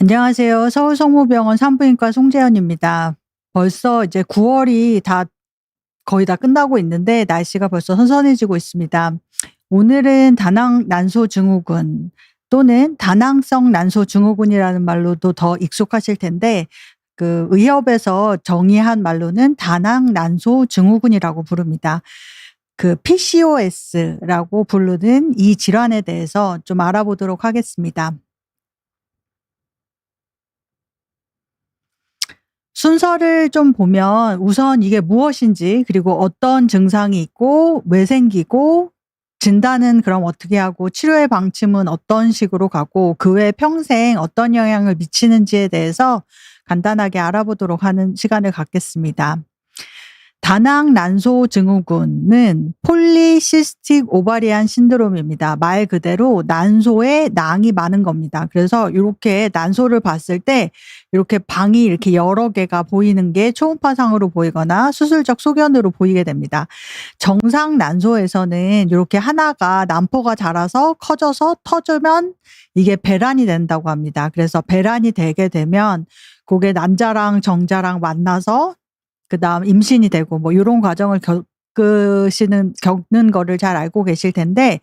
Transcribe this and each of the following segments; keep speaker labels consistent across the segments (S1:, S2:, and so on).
S1: 안녕하세요. 서울성모병원 산부인과 송재현입니다. 벌써 이제 9월이 다 거의 다 끝나고 있는데 날씨가 벌써 선선해지고 있습니다. 오늘은 다낭 난소 증후군 또는 다낭성 난소 증후군이라는 말로도 더 익숙하실 텐데 그 의협에서 정의한 말로는 다낭 난소 증후군이라고 부릅니다. 그 PCOS라고 부르는 이 질환에 대해서 좀 알아보도록 하겠습니다. 순서를 좀 보면 우선 이게 무엇인지, 그리고 어떤 증상이 있고 왜 생기고, 진단은 그럼 어떻게 하고, 치료의 방침은 어떤 식으로 가고, 그 외에 평생 어떤 영향을 미치는지에 대해서 간단하게 알아보도록 하는 시간을 갖겠습니다. 다낭 난소 증후군은 폴리시스틱 오바리안 신드롬입니다. 말 그대로 난소에 낭이 많은 겁니다. 그래서 이렇게 난소를 봤을 때 이렇게 방이 이렇게 여러 개가 보이는 게 초음파상으로 보이거나 수술적 소견으로 보이게 됩니다. 정상 난소에서는 이렇게 하나가 난포가 자라서 커져서 터지면 이게 배란이 된다고 합니다. 그래서 배란이 되게 되면 그게 난자랑 정자랑 만나서 그다음 임신이 되고 뭐 요런 과정을 겪는 거를 잘 알고 계실 텐데,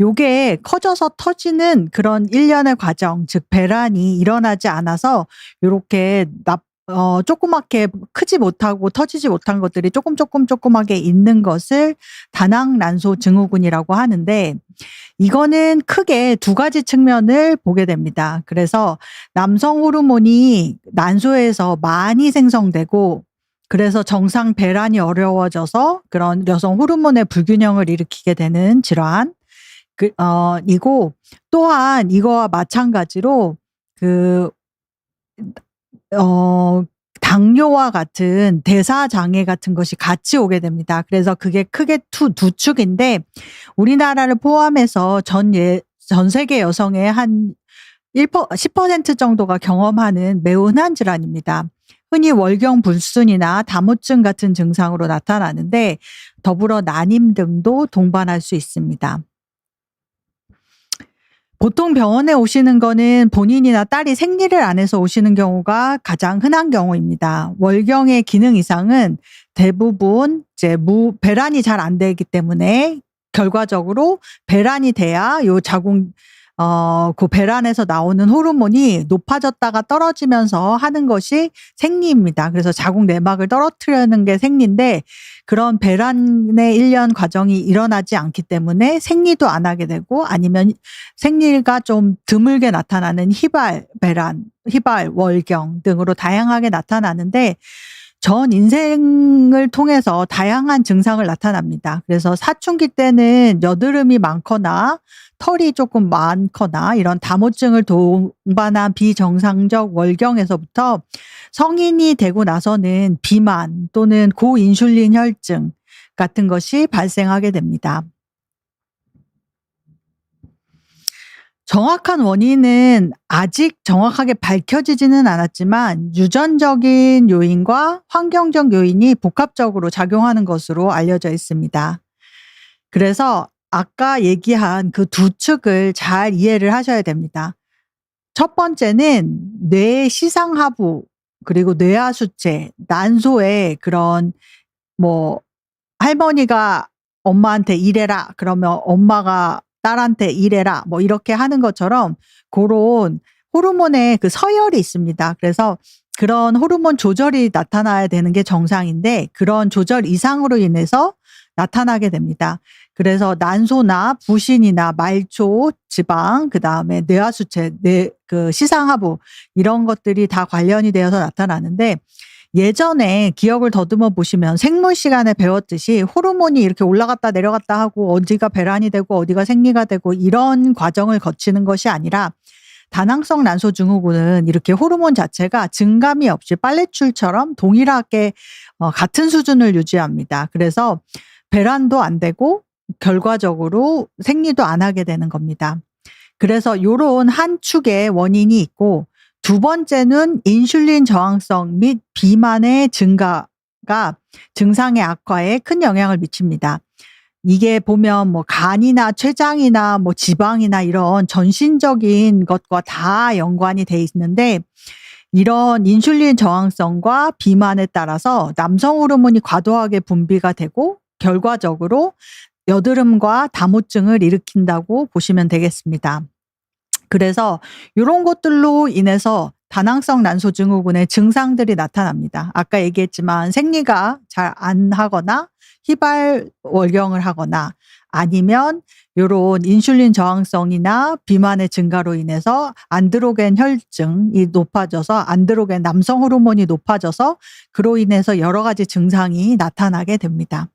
S1: 요게 커져서 터지는 그런 일련의 과정, 즉 배란이 일어나지 않아서 요렇게 조그맣게 크지 못하고 터지지 못한 것들이 조그맣게 있는 것을 다낭 난소 증후군이라고 하는데, 이거는 크게 두 가지 측면을 보게 됩니다. 그래서 남성 호르몬이 난소에서 많이 생성되고, 그래서 정상 배란이 어려워져서 그런 여성 호르몬의 불균형을 일으키게 되는 질환 이고, 또한 이거와 마찬가지로 그 당뇨와 같은 대사 장애 같은 것이 같이 오게 됩니다. 그래서 그게 크게 두 축인데, 우리나라를 포함해서 전 세계 여성의 한 10% 정도가 경험하는 매우 흔한 질환입니다. 흔히 월경 불순이나 다모증 같은 증상으로 나타나는데, 더불어 난임 등도 동반할 수 있습니다. 보통 병원에 오시는 거는 본인이나 딸이 생리를 안 해서 오시는 경우가 가장 흔한 경우입니다. 월경의 기능 이상은 대부분 이제 배란이 잘 안 되기 때문에, 결과적으로 배란이 돼야 요 그 배란에서 나오는 호르몬이 높아졌다가 떨어지면서 하는 것이 생리입니다. 그래서 자궁 내막을 떨어뜨리는 게 생리인데, 그런 배란의 일련 과정이 일어나지 않기 때문에 생리도 안 하게 되고, 아니면 생리가 좀 드물게 나타나는 희발 배란, 희발 월경 등으로 다양하게 나타나는데, 전 인생을 통해서 다양한 증상을 나타납니다. 그래서 사춘기 때는 여드름이 많거나 털이 조금 많거나 이런 다모증을 동반한 비정상적 월경에서부터 성인이 되고 나서는 비만 또는 고인슐린 혈증 같은 것이 발생하게 됩니다. 정확한 원인은 아직 정확하게 밝혀지지는 않았지만, 유전적인 요인과 환경적 요인이 복합적으로 작용하는 것으로 알려져 있습니다. 그래서 아까 얘기한 그 두 축을 잘 이해를 하셔야 됩니다. 첫 번째는 뇌 시상하부, 그리고 뇌하수체, 난소에 그런 뭐 할머니가 엄마한테 이래라 그러면 엄마가 딸한테 이래라 뭐 이렇게 하는 것처럼, 그런 호르몬의 그 서열이 있습니다. 그래서 그런 호르몬 조절이 나타나야 되는 게 정상인데, 그런 조절 이상으로 인해서 나타나게 됩니다. 그래서 난소나 부신이나 말초, 지방, 그다음에 뇌하수체, 그 시상하부, 이런 것들이 다 관련이 되어서 나타나는데, 예전에 기억을 더듬어 보시면 생물 시간에 배웠듯이 호르몬이 이렇게 올라갔다 내려갔다 하고 어디가 배란이 되고 어디가 생리가 되고 이런 과정을 거치는 것이 아니라, 다낭성 난소 증후군은 이렇게 호르몬 자체가 증감이 없이 빨래줄처럼 동일하게 같은 수준을 유지합니다. 그래서 배란도 안 되고 결과적으로 생리도 안 하게 되는 겁니다. 그래서 요런 한 축의 원인이 있고, 두 번째는 인슐린 저항성 및 비만의 증가가 증상의 악화에 큰 영향을 미칩니다. 이게 보면 뭐 간이나 췌장이나 뭐 지방이나 이런 전신적인 것과 다 연관이 돼 있는데, 이런 인슐린 저항성과 비만에 따라서 남성 호르몬이 과도하게 분비가 되고 결과적으로 여드름과 다모증을 일으킨다고 보시면 되겠습니다. 그래서 요런 것들로 인해서 다낭성 난소 증후군의 증상들이 나타납니다. 아까 얘기했지만 생리가 잘 안 하거나 휘발월경을 하거나, 아니면 요런 인슐린 저항성이나 비만의 증가로 인해서 안드로겐 혈증이 높아져서 안드로겐 남성 호르몬이 높아져서 그로 인해서 여러 가지 증상이 나타나게 됩니다.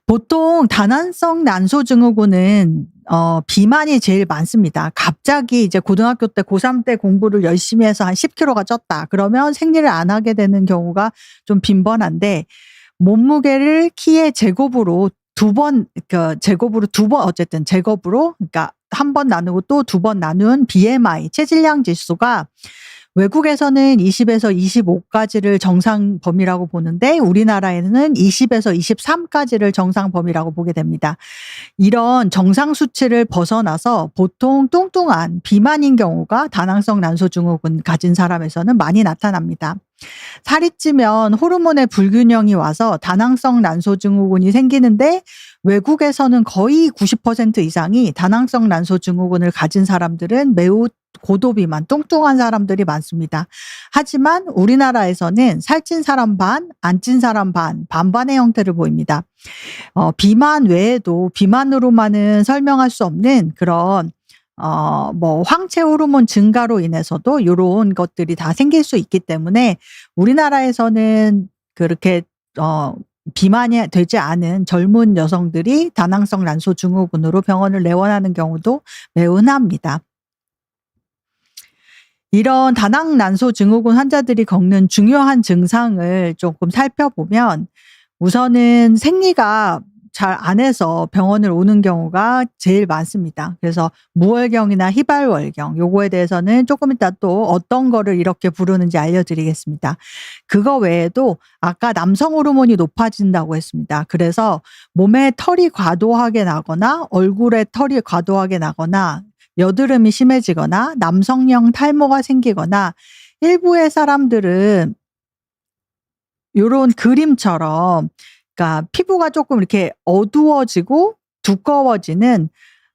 S1: 보통 다낭성 난소 증후군은 비만이 제일 많습니다. 갑자기 이제 고등학교 때 고3 때 공부를 열심히 해서 한 10kg가 쪘다. 그러면 생리를 안 하게 되는 경우가 좀 빈번한데, 몸무게를 키의 제곱으로 제곱으로 2번, 어쨌든 제곱으로, 그러니까 한 번 나누고 또 2번 나눈 BMI 체질량 지수가 외국에서는 20에서 25까지를 정상 범위라고 보는데, 우리나라에는 20에서 23까지를 정상 범위라고 보게 됩니다. 이런 정상 수치를 벗어나서 보통 뚱뚱한 비만인 경우가 다낭성 난소 증후군 가진 사람에서는 많이 나타납니다. 살이 찌면 호르몬의 불균형이 와서 다낭성 난소 증후군이 생기는데, 외국에서는 거의 90% 이상이 다낭성 난소 증후군을 가진 사람들은 매우 고도비만, 뚱뚱한 사람들이 많습니다. 하지만 우리나라에서는 살찐 사람 반, 안 찐 사람 반, 반반의 형태를 보입니다. 비만 외에도 비만으로만은 설명할 수 없는 그런 뭐 황체 호르몬 증가로 인해서도 요런 것들이 다 생길 수 있기 때문에, 우리나라에서는 그렇게 비만이 되지 않은 젊은 여성들이 다낭성 난소 증후군으로 병원을 내원하는 경우도 매우 흔합니다. 이런 다낭 난소 증후군 환자들이 겪는 중요한 증상을 조금 살펴보면, 우선은 생리가 잘 안 해서 병원을 오는 경우가 제일 많습니다. 그래서 무월경이나 휘발월경, 요거에 대해서는 조금 이따 또 어떤 거를 이렇게 부르는지 알려드리겠습니다. 그거 외에도 아까 남성 호르몬이 높아진다고 했습니다. 그래서 몸에 털이 과도하게 나거나 얼굴에 털이 과도하게 나거나 여드름이 심해지거나 남성형 탈모가 생기거나, 일부의 사람들은 요런 그림처럼, 그러니까 피부가 조금 이렇게 어두워지고 두꺼워지는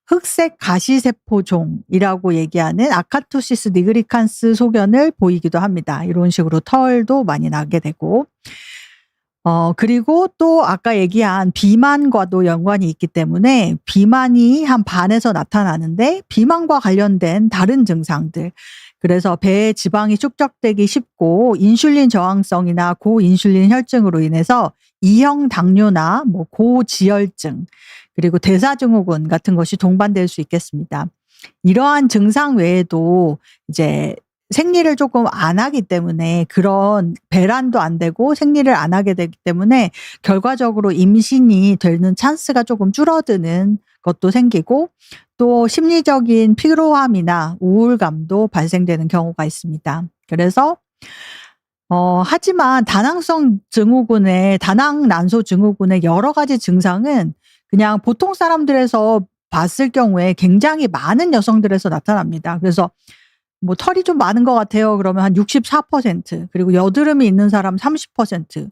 S1: 흑색 가시세포종이라고 얘기하는 아카토시스 니그리칸스 소견을 보이기도 합니다. 이런 식으로 털도 많이 나게 되고, 그리고 또 아까 얘기한 비만과도 연관이 있기 때문에 비만이 한 반에서 나타나는데, 비만과 관련된 다른 증상들, 그래서 배에 지방이 축적되기 쉽고 인슐린 저항성이나 고인슐린 혈증으로 인해서 2형 당뇨나 뭐 고지혈증, 그리고 대사증후군 같은 것이 동반될 수 있겠습니다. 이러한 증상 외에도 이제 생리를 조금 안 하기 때문에, 그런 배란도 안 되고 생리를 안 하게 되기 때문에 결과적으로 임신이 되는 찬스가 조금 줄어드는 것도 생기고, 또 심리적인 피로함이나 우울감도 발생되는 경우가 있습니다. 그래서 하지만 다낭성 증후군의, 다낭 난소 증후군의 여러 가지 증상은 그냥 보통 사람들에서 봤을 경우에 굉장히 많은 여성들에서 나타납니다. 그래서 뭐 털이 좀 많은 것 같아요. 그러면 한 64%, 그리고 여드름이 있는 사람 30%,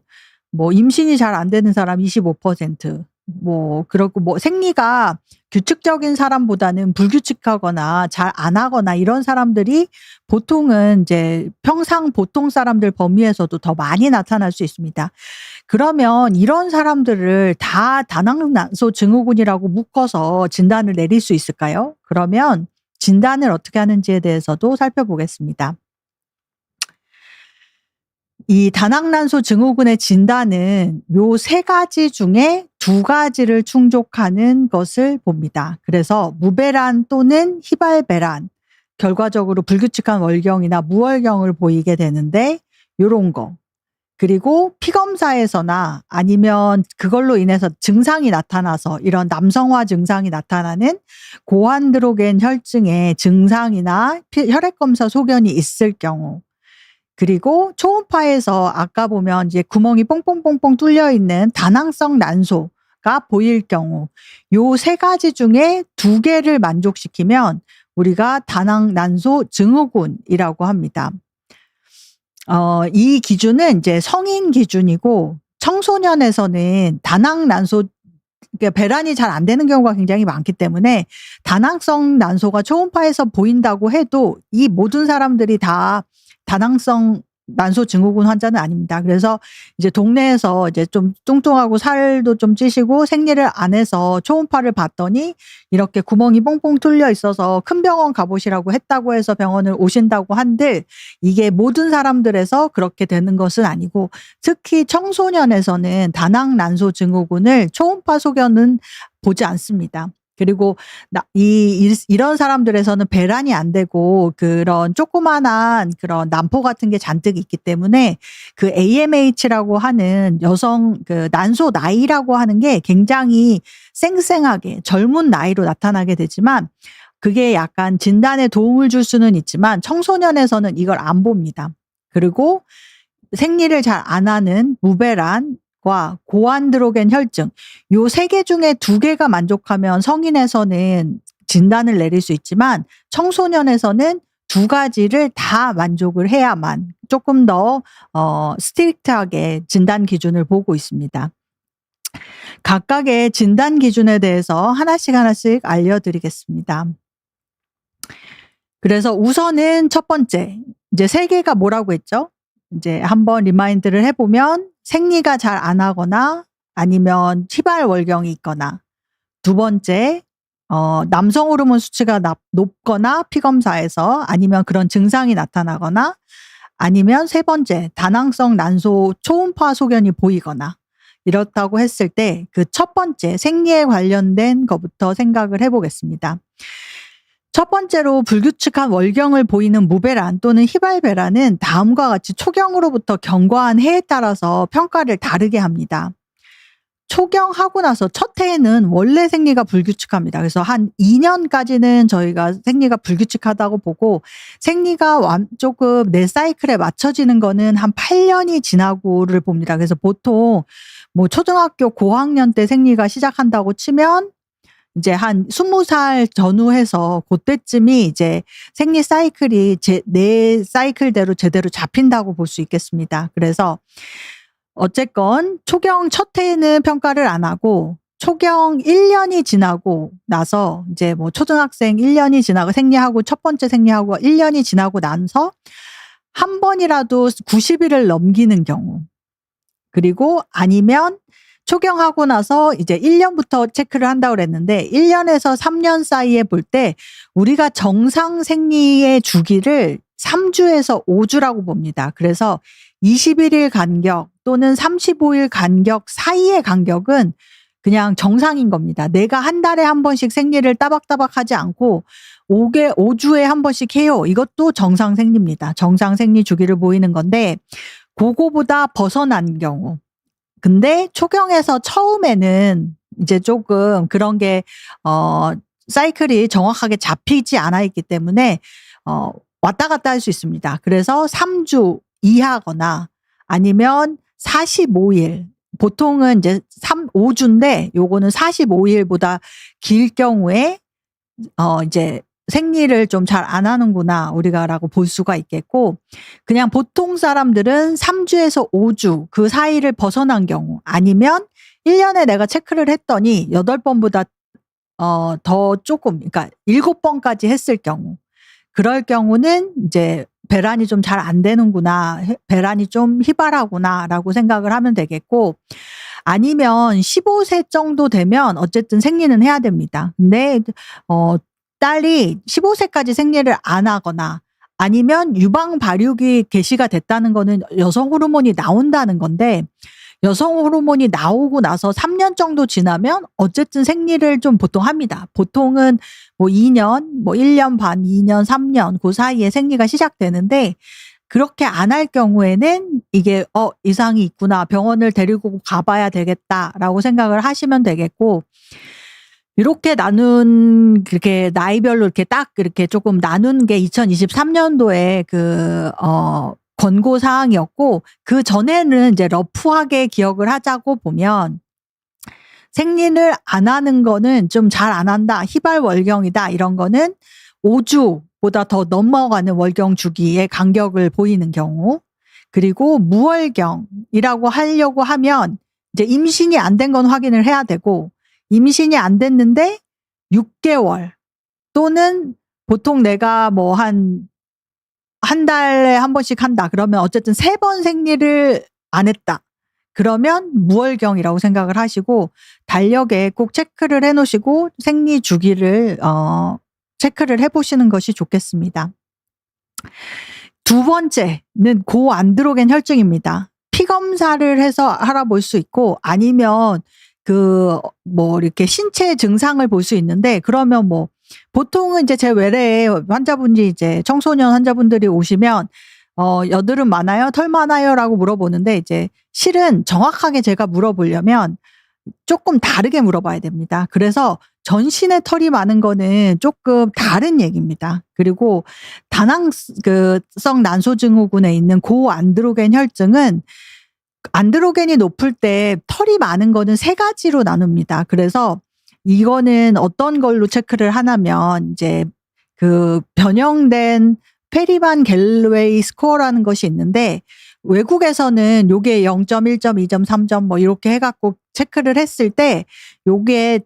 S1: 뭐 임신이 잘 안 되는 사람 25%, 뭐 그렇고, 뭐 생리가 규칙적인 사람보다는 불규칙하거나 잘 안 하거나 이런 사람들이 보통은 이제 평상 보통 사람들 범위에서도 더 많이 나타날 수 있습니다. 그러면 이런 사람들을 다 다낭난소 증후군이라고 묶어서 진단을 내릴 수 있을까요? 그러면 진단을 어떻게 하는지에 대해서도 살펴보겠습니다. 이 다낭난소 증후군의 진단은 요 3가지 중에 2가지를 충족하는 것을 봅니다. 그래서 무배란 또는 휘발배란, 결과적으로 불규칙한 월경이나 무월경을 보이게 되는데, 요런 거. 그리고 피검사에서나 아니면 그걸로 인해서 증상이 나타나서 이런 남성화 증상이 나타나는 고안드로겐 혈증의 증상이나 혈액검사 소견이 있을 경우, 그리고 초음파에서 아까 보면 이제 구멍이 뽕뽕뽕뽕 뚫려 있는 다낭성 난소, 증후가 보일 경우 요 세 가지 중에 2개를 만족시키면 우리가 다낭난소 증후군이라고 합니다. 이 기준은 이제 성인 기준이고 청소년에서는 다낭난소 그러니까 배란이 잘 안 되는 경우가 굉장히 많기 때문에 다낭성 난소가 초음파에서 보인다고 해도 이 모든 사람들이 다 다낭성 난소 증후군 환자는 아닙니다. 그래서 이제 동네에서 이제 좀 뚱뚱하고 살도 좀 찌시고 생리를 안 해서 초음파를 봤더니 이렇게 구멍이 뽕뽕 뚫려 있어서 큰 병원 가보시라고 했다고 해서 병원을 오신다고 한들 이게 모든 사람들에서 그렇게 되는 것은 아니고 특히 청소년에서는 다낭난소 증후군을 초음파 소견은 보지 않습니다. 그리고 이런 사람들에서는 배란이 안 되고 그런 조그만한 그런 난포 같은 게 잔뜩 있기 때문에 그 AMH라고 하는 여성 그 난소 나이라고 하는 게 굉장히 쌩쌩하게 젊은 나이로 나타나게 되지만 그게 약간 진단에 도움을 줄 수는 있지만 청소년에서는 이걸 안 봅니다. 그리고 생리를 잘 안 하는 무배란과 고안드로겐 혈증 요 3개 중에 2개가 만족하면 성인에서는 진단을 내릴 수 있지만 청소년에서는 2가지를 다 만족을 해야만 조금 더 스트릭트하게 진단 기준을 보고 있습니다. 각각의 진단 기준에 대해서 하나씩 알려드리겠습니다. 그래서 우선은 첫 번째 이제 3개가 뭐라고 했죠? 이제 한번 리마인드를 해보면 생리가 잘 안 하거나 아니면 휘발월경이 있거나 2번째 남성 호르몬 수치가 높거나 피검사에서 아니면 그런 증상이 나타나거나 아니면 3번째 다낭성 난소 초음파 소견이 보이거나 이렇다고 했을 때 그 첫 번째 생리에 관련된 것부터 생각을 해보겠습니다. 첫 번째로 불규칙한 월경을 보이는 무배란 또는 휘발배란은 다음과 같이 초경으로부터 경과한 해에 따라서 평가를 다르게 합니다. 초경하고 나서 첫 해에는 원래 생리가 불규칙합니다. 그래서 한 2년까지는 저희가 생리가 불규칙하다고 보고 생리가 조금 내 사이클에 맞춰지는 거는 한 8년이 지나고를 봅니다. 그래서 보통 뭐 초등학교 고학년 때 생리가 시작한다고 치면 이제 한 20살 전후해서 그때쯤이 이제 생리 사이클이 내 사이클대로 제대로 잡힌다고 볼 수 있겠습니다. 그래서 어쨌건 초경 첫 해에는 평가를 안 하고 초경 1년이 지나고 나서 이제 뭐 초등학생 1년이 지나고 생리하고 첫 번째 생리하고 1년이 지나고 나서 한 번이라도 90일을 넘기는 경우 그리고 아니면 초경하고 나서 이제 1년부터 체크를 한다고 그랬는데 1년에서 3년 사이에 볼 때 우리가 정상 생리의 주기를 3주에서 5주라고 봅니다. 그래서 21일 간격 또는 35일 간격 사이의 간격은 그냥 정상인 겁니다. 내가 한 달에 한 번씩 생리를 따박따박 하지 않고 5주에 한 번씩 해요. 이것도 정상 생리입니다. 정상 생리 주기를 보이는 건데 그거보다 벗어난 경우 근데 초경에서 처음에는 이제 조금 그런 게 사이클이 정확하게 잡히지 않아 있기 때문에 왔다 갔다 할 수 있습니다. 그래서 3주 이하거나 아니면 45일 보통은 이제 5주인데 요거는 45일보다 길 경우에 이제 생리를 좀 잘 안 하는구나 우리가라고 볼 수가 있겠고 그냥 보통 사람들은 3주에서 5주 그 사이를 벗어난 경우 아니면 1년에 내가 체크를 했더니 8번보다 더 조금 그러니까 7번까지 했을 경우 그럴 경우는 이제 배란이 좀 잘 안 되는구나 배란이 좀 휘발하구나라고 생각을 하면 되겠고 아니면 15세 정도 되면 어쨌든 생리는 해야 됩니다. 근데 딸이 15세까지 생리를 안 하거나 아니면 유방 발육이 개시가 됐다는 거는 여성 호르몬이 나온다는 건데 여성 호르몬이 나오고 나서 3년 정도 지나면 어쨌든 생리를 좀 보통 합니다. 보통은 뭐 2년, 뭐 1년 반, 2년, 3년 그 사이에 생리가 시작되는데 그렇게 안 할 경우에는 이게 이상이 있구나 병원을 데리고 가봐야 되겠다라고 생각을 하시면 되겠고 이렇게 그렇게 나이별로 이렇게 딱 이렇게 조금 나눈 게 2023년도에 권고 사항이었고 그 전에는 이제 러프하게 기억을 하자고 보면 생리를 안 하는 거는 좀 잘 안 한다, 희발월경이다 이런 거는 5주보다 더 넘어가는 월경 주기의 간격을 보이는 경우, 그리고 무월경이라고 하려고 하면 이제 임신이 안 된 건 확인을 해야 되고, 임신이 안 됐는데 6개월 또는 보통 내가 뭐 한 달에 한 번씩 한다 그러면 어쨌든 3번 생리를 안 했다 그러면 무월경이라고 생각을 하시고, 달력에 꼭 체크를 해 놓으시고 생리 주기를 체크를 해 보시는 것이 좋겠습니다. 두 번째는 고안드로겐 혈증입니다. 피 검사를 해서 알아볼 수 있고, 아니면 뭐 이렇게 신체 증상을 볼 수 있는데, 그러면 뭐 보통은 이제 제 외래에 환자분이 이제 청소년 환자분들이 오시면 여드름 많아요? 털 많아요?라고 물어보는데, 이제 실은 정확하게 제가 물어보려면 조금 다르게 물어봐야 됩니다. 그래서 전신에 털이 많은 거는 조금 다른 얘기입니다. 그리고 다낭성 난소 증후군에 있는 고안드로겐 혈증은 안드로겐이 높을 때 털이 많은 거는 3가지로 나눕니다. 그래서 이거는 어떤 걸로 체크를 하냐면, 이제 변형된 페리반 갤웨이 스코어라는 것이 있는데, 외국에서는 요게 0점, 1점, 2점, 3점 뭐 이렇게 해갖고 체크를 했을 때, 요게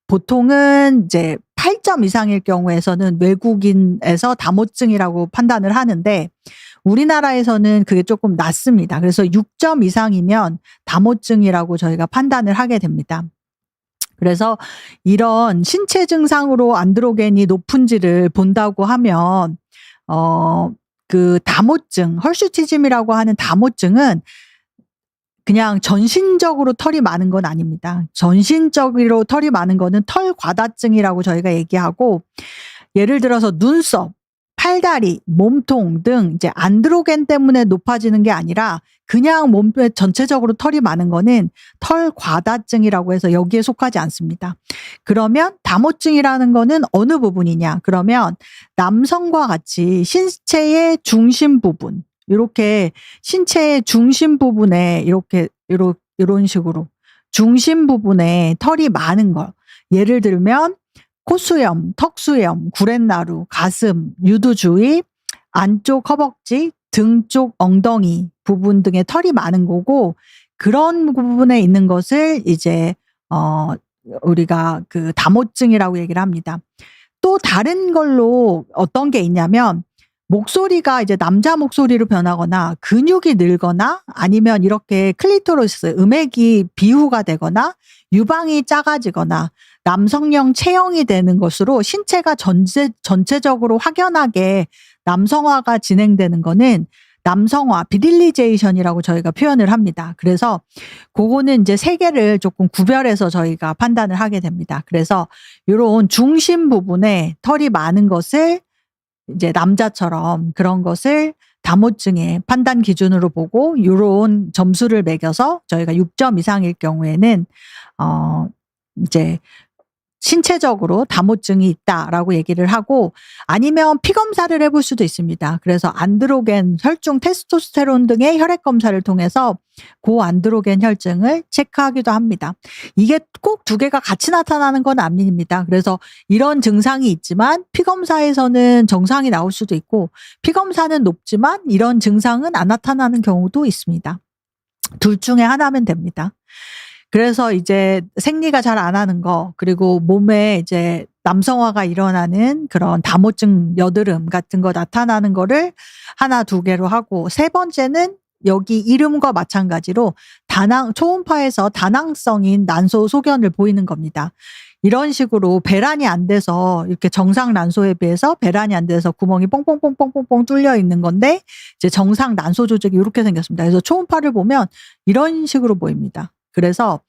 S1: 보통은 이제 8점 이상일 경우에서는 외국인에서 다모증이라고 판단을 하는데, 우리나라에서는 그게 조금 낮습니다. 그래서 6점 이상이면 다모증이라고 저희가 판단을 하게 됩니다. 그래서 이런 신체 증상으로 안드로겐이 높은지를 본다고 하면 다모증, 헐슈티즘이라고 하는 다모증은 그냥 전신적으로 털이 많은 건 아닙니다. 전신적으로 털이 많은 거는 털 과다증이라고 저희가 얘기하고, 예를 들어서 눈썹, 팔다리, 몸통 등 이제 안드로겐 때문에 높아지는 게 아니라 그냥 몸에 전체적으로 털이 많은 거는 털 과다증이라고 해서 여기에 속하지 않습니다. 그러면 다모증이라는 거는 어느 부분이냐? 그러면 남성과 같이 신체의 중심 부분, 이렇게 신체의 중심 부분에 이런 식으로 중심 부분에 털이 많은 거. 예를 들면 콧수염, 턱수염, 구렛나루, 가슴, 유두 주위, 안쪽 허벅지, 등 쪽 엉덩이 부분 등의 털이 많은 거고, 그런 부분에 있는 것을 이제 우리가 다모증이라고 얘기를 합니다. 또 다른 걸로 어떤 게 있냐면, 목소리가 이제 남자 목소리로 변하거나 근육이 늘거나 아니면 이렇게 클리토리스, 음액이 비후가 되거나 유방이 작아지거나 남성형 체형이 되는 것으로 신체가 전체적으로 확연하게 남성화가 진행되는 거는 남성화, 비릴리제이션이라고 저희가 표현을 합니다. 그래서 그거는 이제 3개를 조금 구별해서 저희가 판단을 하게 됩니다. 그래서 이런 중심 부분에 털이 많은 것을 이제 남자처럼 그런 것을 다모증의 판단 기준으로 보고, 이런 점수를 매겨서 저희가 6점 이상일 경우에는 이제 신체적으로 다모증이 있다라고 얘기를 하고, 아니면 피 검사를 해볼 수도 있습니다. 그래서 안드로겐, 혈중, 테스토스테론 등의 혈액 검사를 통해서 고안드로겐 혈증을 체크하기도 합니다. 이게 꼭 2개가 같이 나타나는 건 아닙니다. 그래서 이런 증상이 있지만 피 검사에서는 정상이 나올 수도 있고, 피 검사는 높지만 이런 증상은 안 나타나는 경우도 있습니다. 둘 중에 하나면 됩니다. 그래서 이제 생리가 잘 안 하는 거, 그리고 몸에 이제 남성화가 일어나는 그런 다모증, 여드름 같은 거 나타나는 거를 1, 2개로 하고, 3번째는 여기 이름과 마찬가지로 초음파에서 다낭성인 난소 소견을 보이는 겁니다. 이런 식으로 배란이 안 돼서, 이렇게 정상 난소에 비해서 배란이 안 돼서 구멍이 뽕뽕뽕뽕뽕뽕 뚫려 있는 건데, 이제 정상 난소 조직이 이렇게 생겼습니다. 그래서 초음파를 보면 이런 식으로 보입니다. 그래서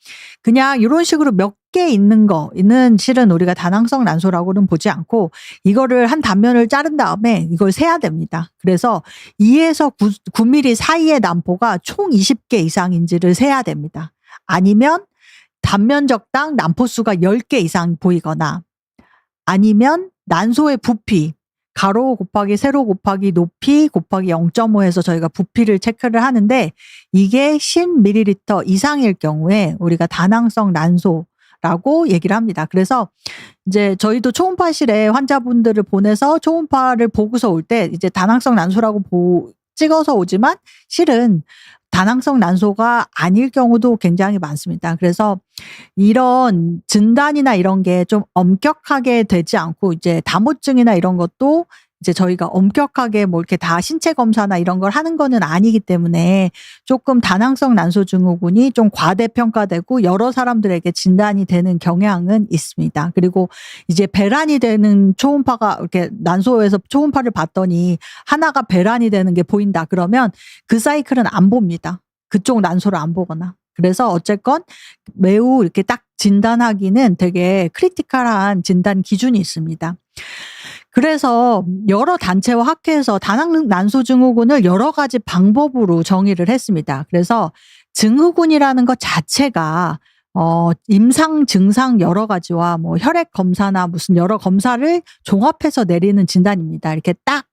S1: 그냥 이런 식으로 몇 개 있는 거는 실은 우리가 다낭성 난소라고는 보지 않고, 이거를 한 단면을 자른 다음에 이걸 세야 됩니다. 그래서 2에서 9mm 사이의 난포가 총 20개 이상인지를 세야 됩니다. 아니면 단면적당 난포수가 10개 이상 보이거나, 아니면 난소의 부피, 가로 곱하기 세로 곱하기 높이 곱하기 0.5 해서 저희가 부피를 체크를 하는데 이게 10ml 이상일 경우에 우리가 다낭성 난소라고 얘기를 합니다. 그래서 이제 저희도 초음파실에 환자분들을 보내서 초음파를 보고서 올 때 이제 다낭성 난소라고 찍어서 오지만 실은 다낭성 난소가 아닐 경우도 굉장히 많습니다. 그래서 이런 진단이나 이런 게 좀 엄격하게 되지 않고 이제 다모증이나 이런 것도 이제 저희가 엄격하게 뭐 이렇게 다 신체 검사나 이런 걸 하는 거는 아니기 때문에 조금 다낭성 난소 증후군이 좀 과대평가되고 여러 사람들에게 진단이 되는 경향은 있습니다. 그리고 이제 배란이 되는 초음파가 이렇게 난소에서 초음파를 봤더니 하나가 배란이 되는 게 보인다 그러면 그 사이클은 안 봅니다. 그쪽 난소를 안 보거나. 그래서 어쨌건 매우 이렇게 딱 진단하기는 되게 크리티컬한 진단 기준이 있습니다. 그래서 여러 단체와 학회에서 다낭난소 증후군을 여러 가지 방법으로 정의를 했습니다. 그래서 증후군이라는 것 자체가 임상 증상 여러 가지와 뭐 혈액 검사나 무슨 여러 검사를 종합해서 내리는 진단입니다. 이렇게 딱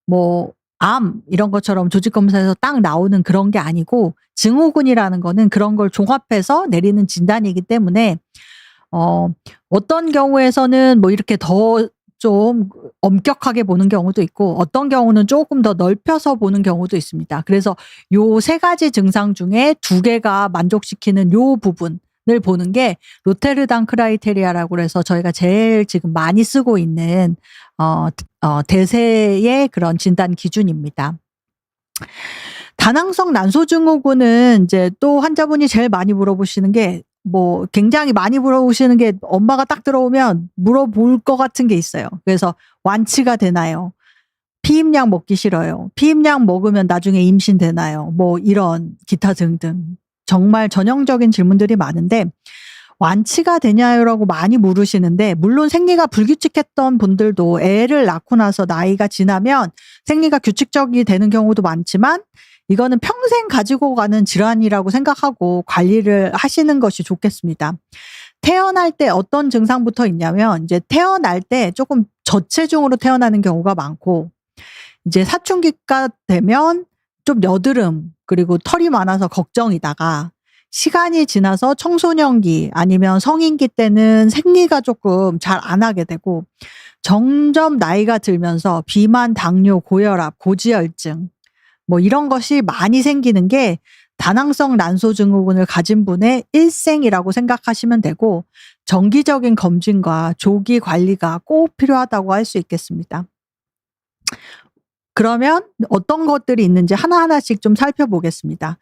S1: 뭐 암 이런 것처럼 조직 검사에서 딱 나오는 그런 게 아니고 증후군이라는 거는 그런 걸 종합해서 내리는 진단이기 때문에 어떤 경우에서는 뭐 이렇게 더 좀 엄격하게 보는 경우도 있고 어떤 경우는 조금 더 넓혀서 보는 경우도 있습니다. 그래서 요 세 가지 증상 중에 두 개가 만족시키는 요 부분을 보는 게 로테르담 크라이테리아라고 해서 저희가 제일 지금 많이 쓰고 있는 대세의 그런 진단 기준입니다. 다낭성 난소 증후군은 이제 또 환자분이 제일 많이 물어보시는 게 뭐 굉장히 많이 물어보시는 게 엄마가 딱 들어오면 물어볼 것 같은 게 있어요. 그래서 완치가 되나요? 피임약 먹기 싫어요. 피임약 먹으면 나중에 임신되나요? 뭐 이런 기타 등등 정말 전형적인 질문들이 많은데 완치가 되냐라고 많이 물으시는데 물론 생리가 불규칙했던 분들도 애를 낳고 나서 나이가 지나면 생리가 규칙적이 되는 경우도 많지만 이거는 평생 가지고 가는 질환이라고 생각하고 관리를 하시는 것이 좋겠습니다. 태어날 때 어떤 증상부터 있냐면 이제 태어날 때 조금 저체중으로 태어나는 경우가 많고 이제 사춘기가 되면 좀 여드름 그리고 털이 많아서 걱정이다가 시간이 지나서 청소년기 아니면 성인기 때는 생리가 조금 잘 안 하게 되고 점점 나이가 들면서 비만, 당뇨, 고혈압, 고지혈증 뭐 이런 것이 많이 생기는 게 다낭성 난소 증후군을 가진 분의 일생이라고 생각하시면 되고 정기적인 검진과 조기 관리가 꼭 필요하다고 할 수 있겠습니다. 그러면 어떤 것들이 있는지 하나하나씩 좀 살펴보겠습니다.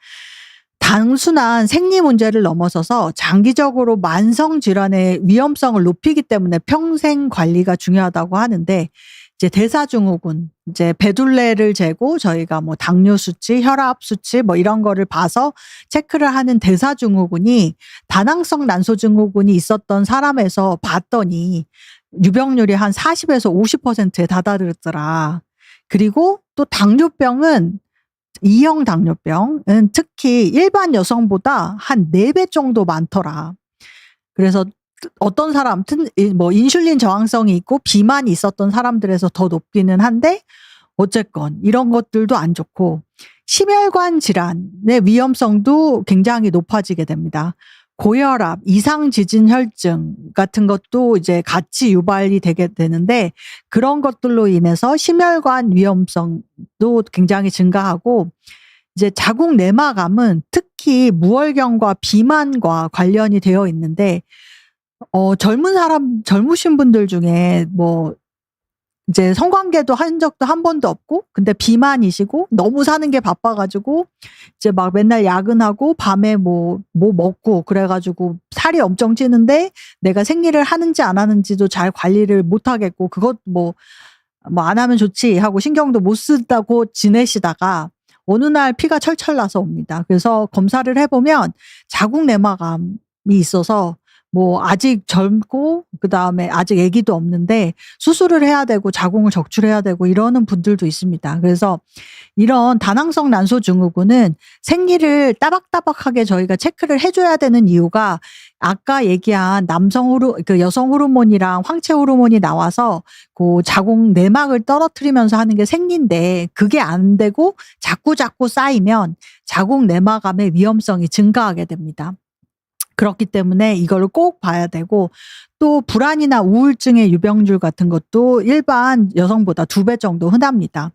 S1: 단순한 생리 문제를 넘어서서 장기적으로 만성 질환의 위험성을 높이기 때문에 평생 관리가 중요하다고 하는데 이제 대사증후군, 이제 배둘레를 재고 저희가 뭐 당뇨 수치, 혈압 수치 뭐 이런 거를 봐서 체크를 하는 대사증후군이 다낭성 난소 증후군이 있었던 사람에서 봤더니 유병률이 한 40에서 50%에 다다르더라. 그리고 또 당뇨병은 2형 당뇨병은 특히 일반 여성보다 한 4배 정도 많더라. 그래서 어떤 사람, 뭐 인슐린 저항성이 있고 비만이 있었던 사람들에서 더 높기는 한데 어쨌건 이런 것들도 안 좋고 심혈관 질환의 위험성도 굉장히 높아지게 됩니다. 고혈압, 이상지진혈증 같은 것도 이제 같이 유발이 되게 되는데 그런 것들로 인해서 심혈관 위험성도 굉장히 증가하고 이제 자궁 내막암은 특히 무월경과 비만과 관련이 되어 있는데 젊으신 분들 중에 뭐 이제 성관계도 한 적도 한 번도 없고 근데 비만이시고 너무 사는 게 바빠가지고 이제 막 맨날 야근하고 밤에 뭐 먹고 그래가지고 살이 엄청 찌는데 내가 생리를 하는지 안 하는지도 잘 관리를 못 하겠고 그것 뭐 안 하면 좋지 하고 신경도 못 쓰다고 지내시다가 어느 날 피가 철철 나서 옵니다. 그래서 검사를 해보면 자궁 내막암이 있어서 뭐 아직 젊고 그다음에 아직 아기도 없는데 수술을 해야 되고 자궁을 적출해야 되고 이러는 분들도 있습니다. 그래서 이런 다낭성 난소 증후군은 생리를 따박따박하게 저희가 체크를 해줘야 되는 이유가 아까 얘기한 여성 호르몬이랑 황체 호르몬이 나와서 그 자궁 내막을 떨어뜨리면서 하는 게 생리인데 그게 안 되고 자꾸자꾸 쌓이면 자궁 내막암의 위험성이 증가하게 됩니다. 그렇기 때문에 이거를 꼭 봐야 되고 또 불안이나 우울증의 유병률 같은 것도 일반 여성보다 2배 정도 흔합니다.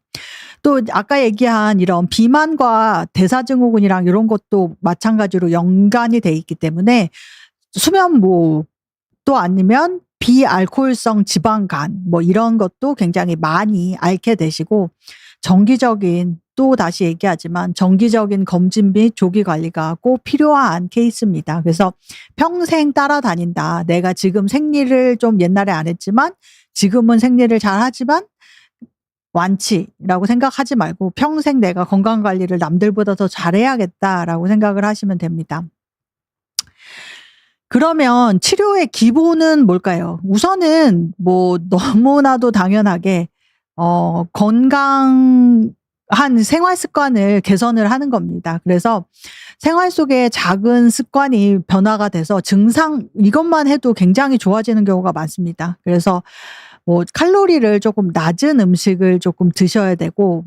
S1: 또 아까 얘기한 이런 비만과 대사증후군이랑 이런 것도 마찬가지로 연관이 돼 있기 때문에 수면무 또 아니면 비알코올성 지방간 뭐 이런 것도 굉장히 많이 앓게 되시고 또 다시 얘기하지만 정기적인 검진 및 조기 관리가 꼭 필요한 케이스입니다. 그래서 평생 따라다닌다. 내가 지금 생리를 좀 옛날에 안 했지만 지금은 생리를 잘 하지만 완치라고 생각하지 말고 평생 내가 건강 관리를 남들보다 더 잘해야겠다라고 생각을 하시면 됩니다. 그러면 치료의 기본은 뭘까요? 우선은 뭐 너무나도 당연하게 건강한 생활 습관을 개선을 하는 겁니다. 그래서 생활 속에 작은 습관이 변화가 돼서 이것만 해도 굉장히 좋아지는 경우가 많습니다. 그래서 뭐 칼로리를 조금 낮은 음식을 조금 드셔야 되고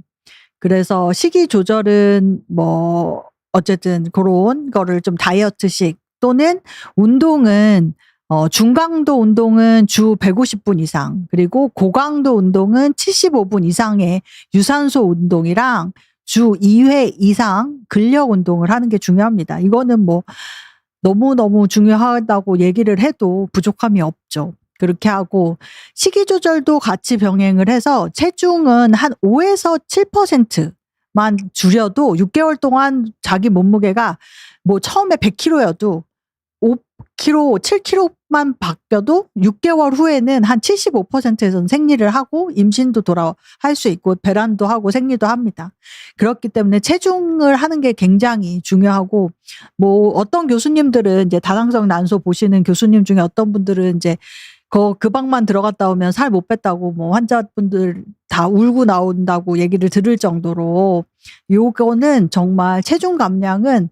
S1: 그래서 식이 조절은 뭐 어쨌든 그런 거를 좀 다이어트식 또는 운동은 중강도 운동은 주 150분 이상 그리고 고강도 운동은 75분 이상의 유산소 운동이랑 주 2회 이상 근력 운동을 하는 게 중요합니다. 이거는 뭐 너무너무 중요하다고 얘기를 해도 부족함이 없죠. 그렇게 하고 식이 조절도 같이 병행을 해서 체중은 한 5에서 7%만 줄여도 6개월 동안 자기 몸무게가 뭐 처음에 100kg여도 5kg, 7kg만 바뀌어도 6개월 후에는 한 75%에서는 생리를 하고 임신도 할 수 있고 배란도 하고 생리도 합니다. 그렇기 때문에 체중을 하는 게 굉장히 중요하고 뭐 어떤 교수님들은 이제 다당성 난소 보시는 교수님 중에 어떤 분들은 이제 그 방만 들어갔다 오면 살 못 뺐다고 뭐 환자분들 다 울고 나온다고 얘기를 들을 정도로 요거는 정말 체중 감량은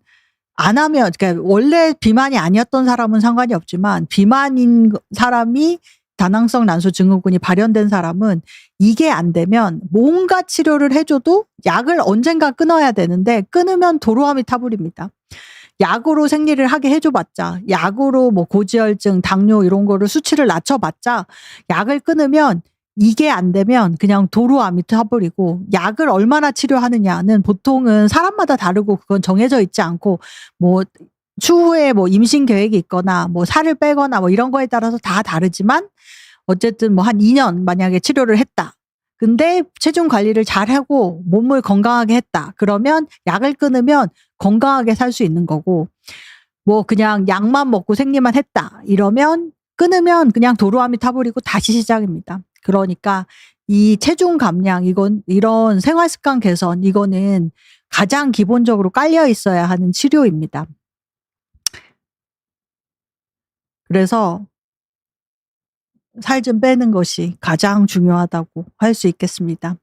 S1: 안 하면 그러니까 원래 비만이 아니었던 사람은 상관이 없지만 비만인 사람이 다낭성 난소 증후군이 발현된 사람은 이게 안 되면 뭔가 치료를 해줘도 약을 언젠가 끊어야 되는데 끊으면 도로함이 타버립니다. 약으로 생리를 하게 해줘봤자 약으로 뭐 고지혈증, 당뇨 이런 거를 수치를 낮춰봤자 약을 끊으면 이게 안 되면 그냥 도로암이 타버리고 약을 얼마나 치료하느냐는 보통은 사람마다 다르고 그건 정해져 있지 않고 뭐 추후에 뭐 임신 계획이 있거나 뭐 살을 빼거나 뭐 이런 거에 따라서 다 다르지만 어쨌든 뭐 한 2년 만약에 치료를 했다. 근데 체중 관리를 잘하고 몸을 건강하게 했다. 그러면 약을 끊으면 건강하게 살 수 있는 거고 뭐 그냥 약만 먹고 생리만 했다. 이러면 끊으면 그냥 도로암이 타버리고 다시 시작입니다. 그러니까 이 체중 감량 이런 생활 습관 개선 이거는 가장 기본적으로 깔려 있어야 하는 치료입니다. 그래서 살 좀 빼는 것이 가장 중요하다고 할 수 있겠습니다.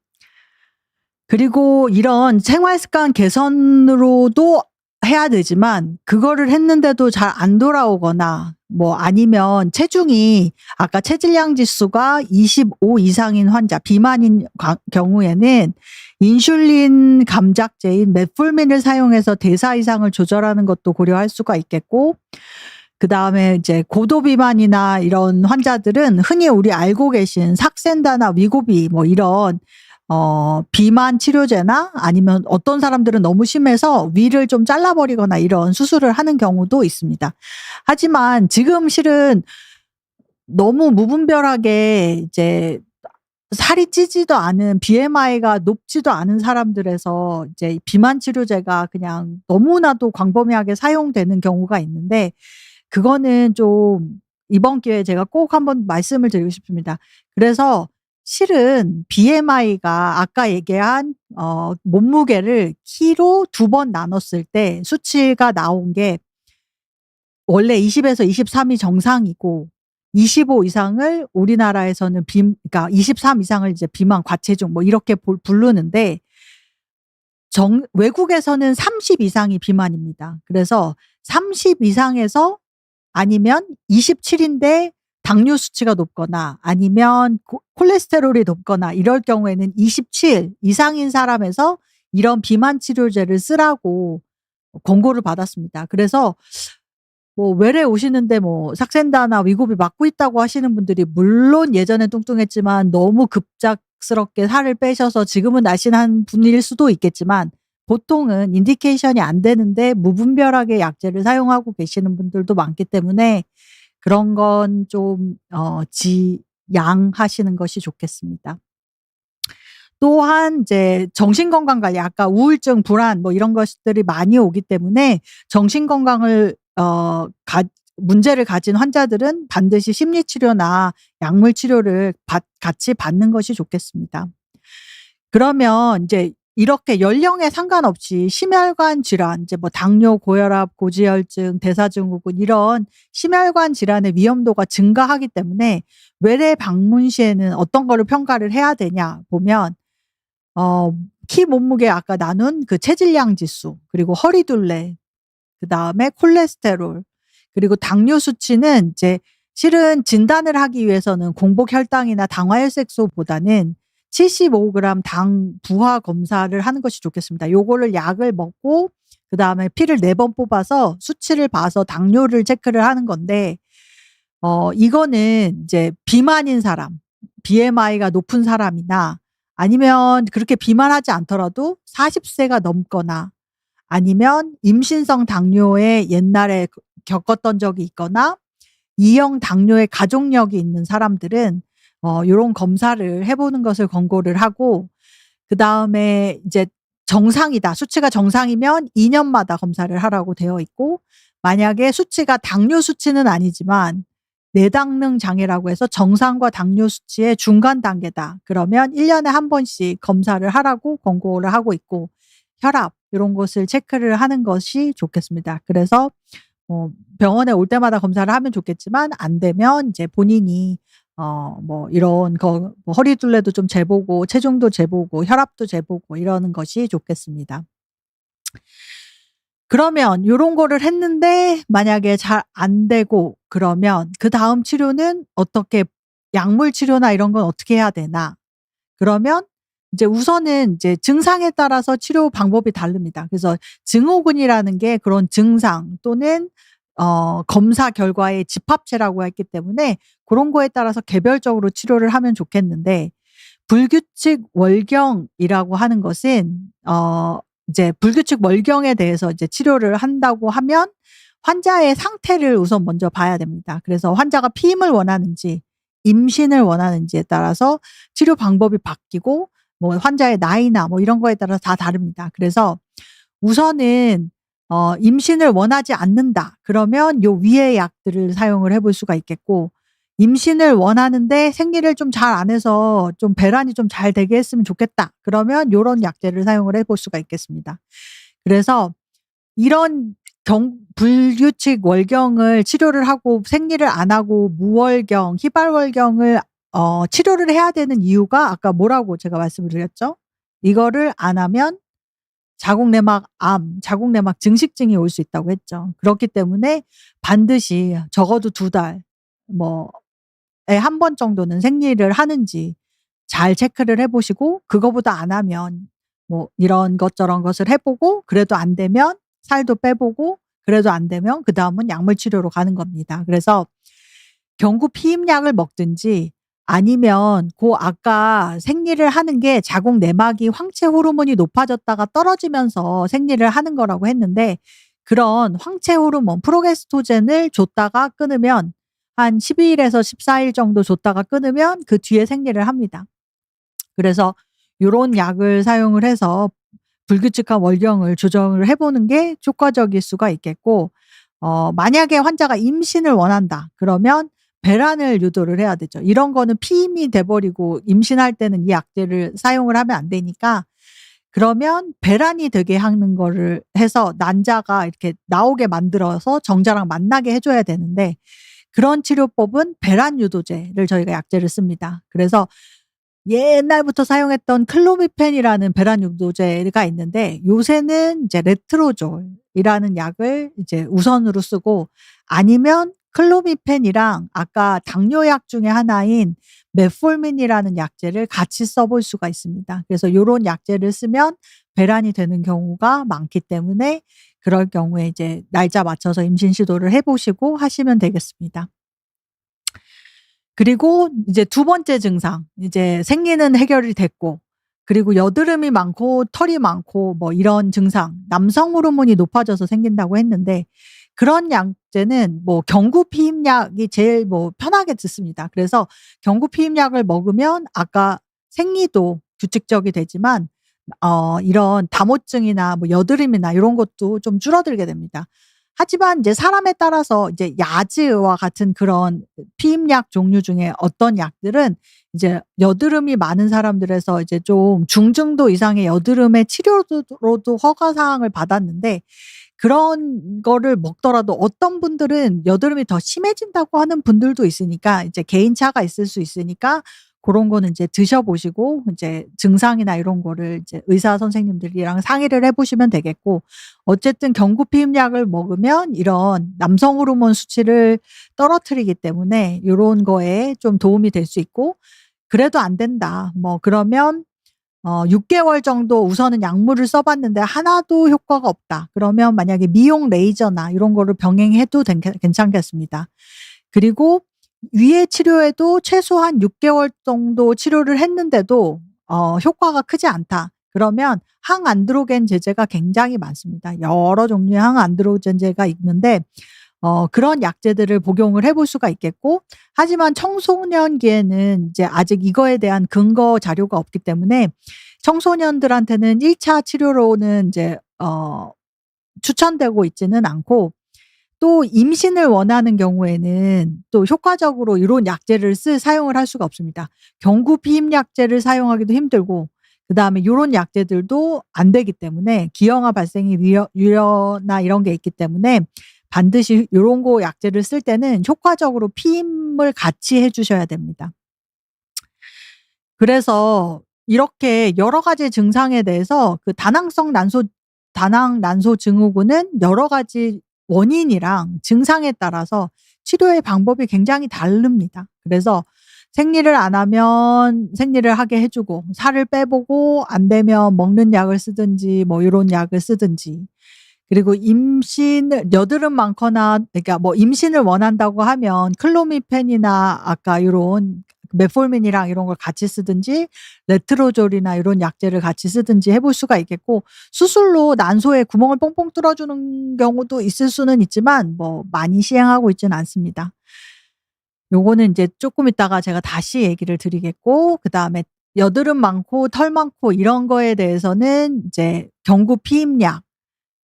S1: 그리고 이런 생활 습관 개선으로도 해야 되지만 그거를 했는데도 잘 안 돌아오거나 뭐 아니면 체중이 아까 체질량 지수가 25 이상인 환자 비만인 경우에는 인슐린 감작제인 메폴민을 사용해서 대사 이상을 조절하는 것도 고려할 수가 있겠고 그다음에 이제 고도 비만이나 이런 환자들은 흔히 우리 알고 계신 삭센다나 위고비 뭐 이런 비만 치료제나 아니면 어떤 사람들은 너무 심해서 위를 좀 잘라버리거나 이런 수술을 하는 경우도 있습니다. 하지만 지금 실은 너무 무분별하게 이제 살이 찌지도 않은 BMI가 높지도 않은 사람들에서 이제 비만 치료제가 그냥 너무나도 광범위하게 사용되는 경우가 있는데 그거는 좀 이번 기회에 제가 꼭 한번 말씀을 드리고 싶습니다. 그래서 실은 BMI가 아까 얘기한 몸무게를 키로 2번 나눴을 때 수치가 나온 게 원래 20에서 23이 정상이고 25 이상을 우리나라에서는 그러니까 23 이상을 이제 비만 과체중 뭐 이렇게 부르는데 외국에서는 30 이상이 비만입니다. 그래서 30 이상에서 아니면 27인데 당뇨 수치가 높거나 아니면 콜레스테롤이 높거나 이럴 경우에는 27 이상인 사람에서 이런 비만 치료제를 쓰라고 권고를 받았습니다. 그래서 뭐 외래 오시는데 뭐 삭센다나 위고비 맞고 있다고 하시는 분들이 물론 예전엔 뚱뚱했지만 너무 급작스럽게 살을 빼셔서 지금은 날씬한 분일 수도 있겠지만 보통은 인디케이션이 안 되는데 무분별하게 약제를 사용하고 계시는 분들도 많기 때문에 그런 건 좀 지양하시는 것이 좋겠습니다. 또한 이제 정신건강 관리 아까 우울증, 불안 뭐 이런 것들이 많이 오기 때문에 정신건강을 문제를 가진 환자들은 반드시 심리치료나 약물 치료를 같이 받는 것이 좋겠습니다. 그러면 인제 이렇게 연령에 상관없이 심혈관 질환 이제 뭐 당뇨, 고혈압, 고지혈증, 대사증후군 이런 심혈관 질환의 위험도가 증가하기 때문에 외래 방문 시에는 어떤 거를 평가를 해야 되냐 보면 키 몸무게 아까 나눈 그 체질량 지수 그리고 허리둘레 그다음에 콜레스테롤 그리고 당뇨 수치는 이제 실은 진단을 하기 위해서는 공복 혈당이나 당화혈색소보다는 75g 당 부하 검사를 하는 것이 좋겠습니다. 요거를 약을 먹고 그다음에 피를 4번 뽑아서 수치를 봐서 당뇨를 체크를 하는 건데 이거는 이제 비만인 사람, BMI가 높은 사람이나 아니면 그렇게 비만하지 않더라도 40세가 넘거나 아니면 임신성 당뇨에 옛날에 겪었던 적이 있거나 2형 당뇨의 가족력이 있는 사람들은 요런 검사를 해 보는 것을 권고를 하고 그다음에 이제 정상이다. 수치가 정상이면 2 년마다 검사를 하라고 되어 있고 만약에 수치가 당뇨 수치는 아니지만 내당능 장애라고 해서 정상과 당뇨 수치의 중간 단계다. 그러면 1 년에 1 번씩 검사를 하라고 권고를 하고 있고 혈압 요런 것을 체크를 하는 것이 좋겠습니다. 그래서 병원에 올 때마다 검사를 하면 좋겠지만 안 되면 이제 본인이 뭐 이런 거 뭐 허리둘레도 좀 재보고 체중도 재보고 혈압도 재보고 이러는 것이 좋겠습니다. 그러면 요런 거를 했는데 만약에 잘 안 되고 그러면 그다음 치료는 어떻게 약물 치료나 이런 건 어떻게 해야 되나? 그러면 이제 우선은 이제 증상에 따라서 치료 방법이 다릅니다. 그래서 증후군이라는 게 그런 증상 또는 검사 결과의 집합체라고 했기 때문에 그런 거에 따라서 개별적으로 치료를 하면 좋겠는데 불규칙 월경이라고 하는 것은 이제 불규칙 월경에 대해서 이제 치료를 한다고 하면 환자의 상태를 우선 먼저 봐야 됩니다. 그래서 환자가 피임을 원하는지 임신을 원하는지에 따라서 치료 방법이 바뀌고 뭐 환자의 나이나 뭐 이런 거에 따라서 다 다릅니다. 그래서 우선은 임신을 원하지 않는다. 그러면 요 위의 약들을 사용을 해볼 수가 있겠고 임신을 원하는데 생리를 좀 잘 안 해서 좀 배란이 좀 잘 되게 했으면 좋겠다. 그러면 요런 약제를 사용을 해볼 수가 있겠습니다. 그래서 이런 불규칙 월경을 치료를 하고 생리를 안 하고 무월경, 희발월경을 치료를 해야 되는 이유가 아까 뭐라고 제가 말씀을 드렸죠? 이거를 안 하면 자궁내막암, 자궁내막 증식증이 올 수 있다고 했죠. 그렇기 때문에 반드시 적어도 2달 에 1번 정도는 생리를 하는지 잘 체크를 해 보시고 그거보다 안 하면 뭐 이런 것 저런 것을 해 보고 그래도 안 되면 살도 빼 보고 그래도 안 되면 그다음은 약물 치료로 가는 겁니다. 그래서 경구 피임약을 먹든지 아니면 아까 생리를 하는 게 자궁 내막이 황체 호르몬이 높아졌다가 떨어지면서 생리를 하는 거라고 했는데 그런 황체 호르몬 프로게스토젠을 줬다가 끊으면 한 12일에서 14일 정도 줬다가 끊으면 그 뒤에 생리를 합니다. 그래서 요런 약을 사용을 해서 불규칙한 월경을 조정을 해 보는 게 효과적일 수가 있겠고 만약에 환자가 임신을 원한다. 그러면 배란을 유도를 해야 되죠. 이런 거는 피임이 돼 버리고 임신할 때는 이 약제를 사용을 하면 안 되니까 그러면 배란이 되게 하는 거를 해서 난자가 이렇게 나오게 만들어서 정자랑 만나게 해 줘야 되는데 그런 치료법은 배란 유도제를 저희가 약제를 씁니다. 그래서 옛날부터 사용했던 클로미펜이라는 배란 유도제가 있는데 요새는 이제 레트로졸이라는 약을 이제 우선으로 쓰고 아니면 클로미펜이랑 아까 당뇨약 중에 하나인 메폴민이라는 약제를 같이 써볼 수가 있습니다. 그래서 요런 약제를 쓰면 배란이 되는 경우가 많기 때문에 그럴 경우에 이제 날짜 맞춰서 임신 시도를 해 보시고 하시면 되겠습니다. 그리고 이제 두 번째 증상, 이제 생리는 해결이 됐고, 그리고 여드름이 많고 털이 많고 뭐 이런 증상, 남성 호르몬이 높아져서 생긴다고 했는데, 그런 약제는 뭐 경구 피임약이 제일 뭐 편하게 듣습니다. 그래서 경구 피임약을 먹으면 아까 생리도 규칙적이 되지만 이런 다모증이나 뭐 여드름이나 요런 것도 좀 줄어들게 됩니다. 하지만 이제 사람에 따라서 이제 야즈와 같은 그런 피임약 종류 중에 어떤 약들은 이제 여드름이 많은 사람들에서 이제 좀 중증도 이상의 여드름의 치료로도 허가 사항을 받았는데, 그런 거를 먹더라도 어떤 분들은 여드름이 더 심해진다고 하는 분들도 있으니까 이제 개인차가 있을 수 있으니까 고런 거는 이제 드셔 보시고 이제 증상이나 이런 거를 이제 의사 선생님들이랑 상의를 해 보시면 되겠고, 어쨌든 경구 피임약을 먹으면 이런 남성 호르몬 수치를 떨어뜨리기 때문에 요런 거에 좀 도움이 될 수 있고, 그래도 안 된다, 뭐 그러면 6개월 정도 우선은 약물을 써 봤는데 하나도 효과가 없다, 그러면 만약에 미용 레이저나 이런 거를 병행해도 괜찮겠습니다. 그리고 위의 치료에도 최소한 6개월 정도 치료를 했는데도 효과가 크지 않다, 그러면 항안드로겐 제제가 굉장히 많습니다. 여러 종류의 항안드로겐제가 있는데 그런 약제들을 복용을 해볼 수가 있겠고, 하지만 청소년기에는 이제 아직 이거에 대한 근거 자료가 없기 때문에 청소년들한테는 1차 치료로는 이제 추천되고 있지는 않고, 또 임신을 원하는 경우에는 또 효과적으로 이런 약제를 사용을 할 수가 없습니다. 경구 피임약제를 사용하기도 힘들고, 그다음에 요런 약제들도 안 되기 때문에 기형아 발생의 우려나 이런 게 있기 때문에 반드시 요런 거 약제를 쓸 때는 효과적으로 피임을 같이 해 주셔야 됩니다. 그래서 이렇게 여러 가지 증상에 대해서 그 다낭 난소 증후군은 여러 가지 원인이랑 증상에 따라서 치료의 방법이 굉장히 다릅니다. 그래서 생리를 안 하면 생리를 하게 해 주고, 살을 빼 보고 안 되면 먹는 약을 쓰든지 뭐 요런 약을 쓰든지, 그리고 여드름 많거나 그러니까 뭐 임신을 원한다고 하면 클로미펜이나 아까 요런 메폴민이랑 이런 걸 같이 쓰든지 레트로졸이나 이런 약제를 같이 쓰든지 해볼 수가 있겠고, 수술로 난소에 구멍을 뽕뽕 뚫어 주는 경우도 있을 수는 있지만 뭐 많이 시행하고 있지는 않습니다. 요거는 인제 쪼끔 있다가 제가 다시 얘기를 드리겠고, 그다음에 여드름 많고 털 많고 이런 거에 대해서는 이제 경구 피임약,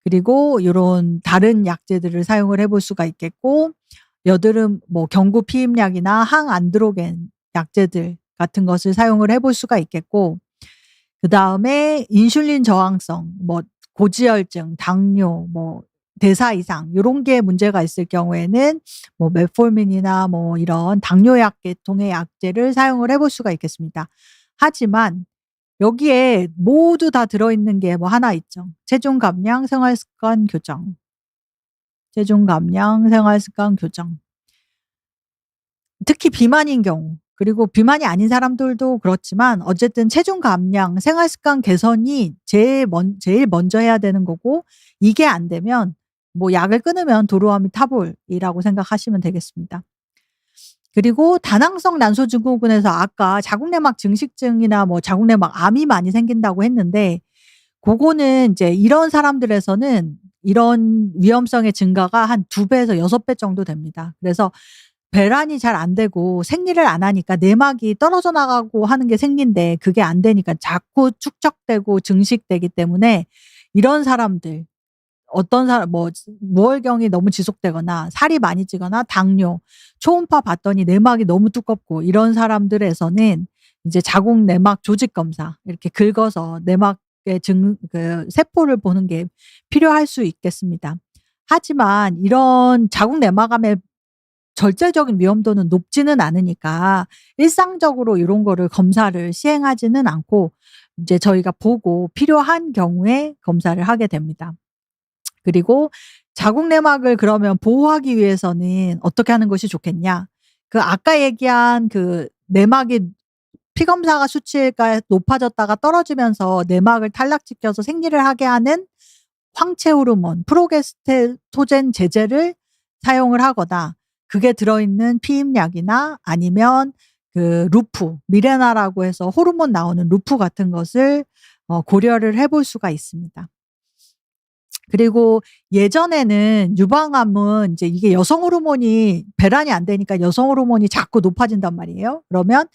S1: 그리고 요런 다른 약제들을 사용을 해볼 수가 있겠고, 여드름 뭐 경구 피임약이나 항안드로겐 약제들 같은 것을 사용을 해볼 수가 있겠고, 그다음에 인슐린 저항성, 뭐 고지혈증, 당뇨, 뭐 대사 이상 요런 게 문제가 있을 경우에는 뭐 메폴민이나 뭐 이런 당뇨약 계통의 약제를 사용을 해볼 수가 있겠습니다. 하지만 여기에 모두 다 들어있는 게 뭐 하나 있죠. 체중 감량, 생활 습관 교정. 체중 감량, 생활 습관 교정. 특히 비만인 경우, 그리고 비만이 아닌 사람들도 그렇지만 어쨌든 체중 감량, 생활 습관 개선이 제일 먼저 해야 되는 거고, 이게 안 되면 뭐 약을 끊으면 도로아미타볼이라고 생각하시면 되겠습니다. 그리고 다낭성 난소 증후군에서 아까 자궁내막 증식증이나 뭐 자궁내막 암이 많이 생긴다고 했는데, 고거는 인제 이런 사람들에서는 이런 위험성의 증가가 한 2 배에서 6배 정도 됩니다. 그래서 배란이 잘 안 되고 생리를 안 하니까 내막이 떨어져 나가고 하는 게 생리인데 그게 안 되니까 자꾸 축적되고 증식되기 때문에, 이런 사람들, 어떤 사람 뭐 무월경이 너무 지속되거나 살이 많이 찌거나 당뇨, 초음파 봤더니 내막이 너무 두껍고 이런 사람들에서는 이제 자궁 내막 조직 검사 이렇게 긁어서 내막의 세포를 보는 게 필요할 수 있겠습니다. 하지만 이런 자궁 내막암의 절대적인 위험도는 높지는 않으니까 일상적으로 이런 거를 검사를 시행하지는 않고 이제 저희가 보고 필요한 경우에 검사를 하게 됩니다. 그리고 자궁 내막을 그러면 보호하기 위해서는 어떻게 하는 것이 좋겠냐? 그 아까 얘기한 그 내막이 피 검사가 수치가 높아졌다가 떨어지면서 내막을 탈락시켜서 생리를 하게 하는 황체 호르몬 프로게스테토젠 제제를 사용을 하거나 그게 들어있는 피임약이나 아니면 그 루프, 미레나라고 해서 호르몬 나오는 루프 같은 것을 고려를 해볼 수가 있습니다. 그리고 예전에는 유방암은 이제 이게 여성 호르몬이 배란이 안 되니까 여성 호르몬이 자꾸 높아진단 말이에요. 그러면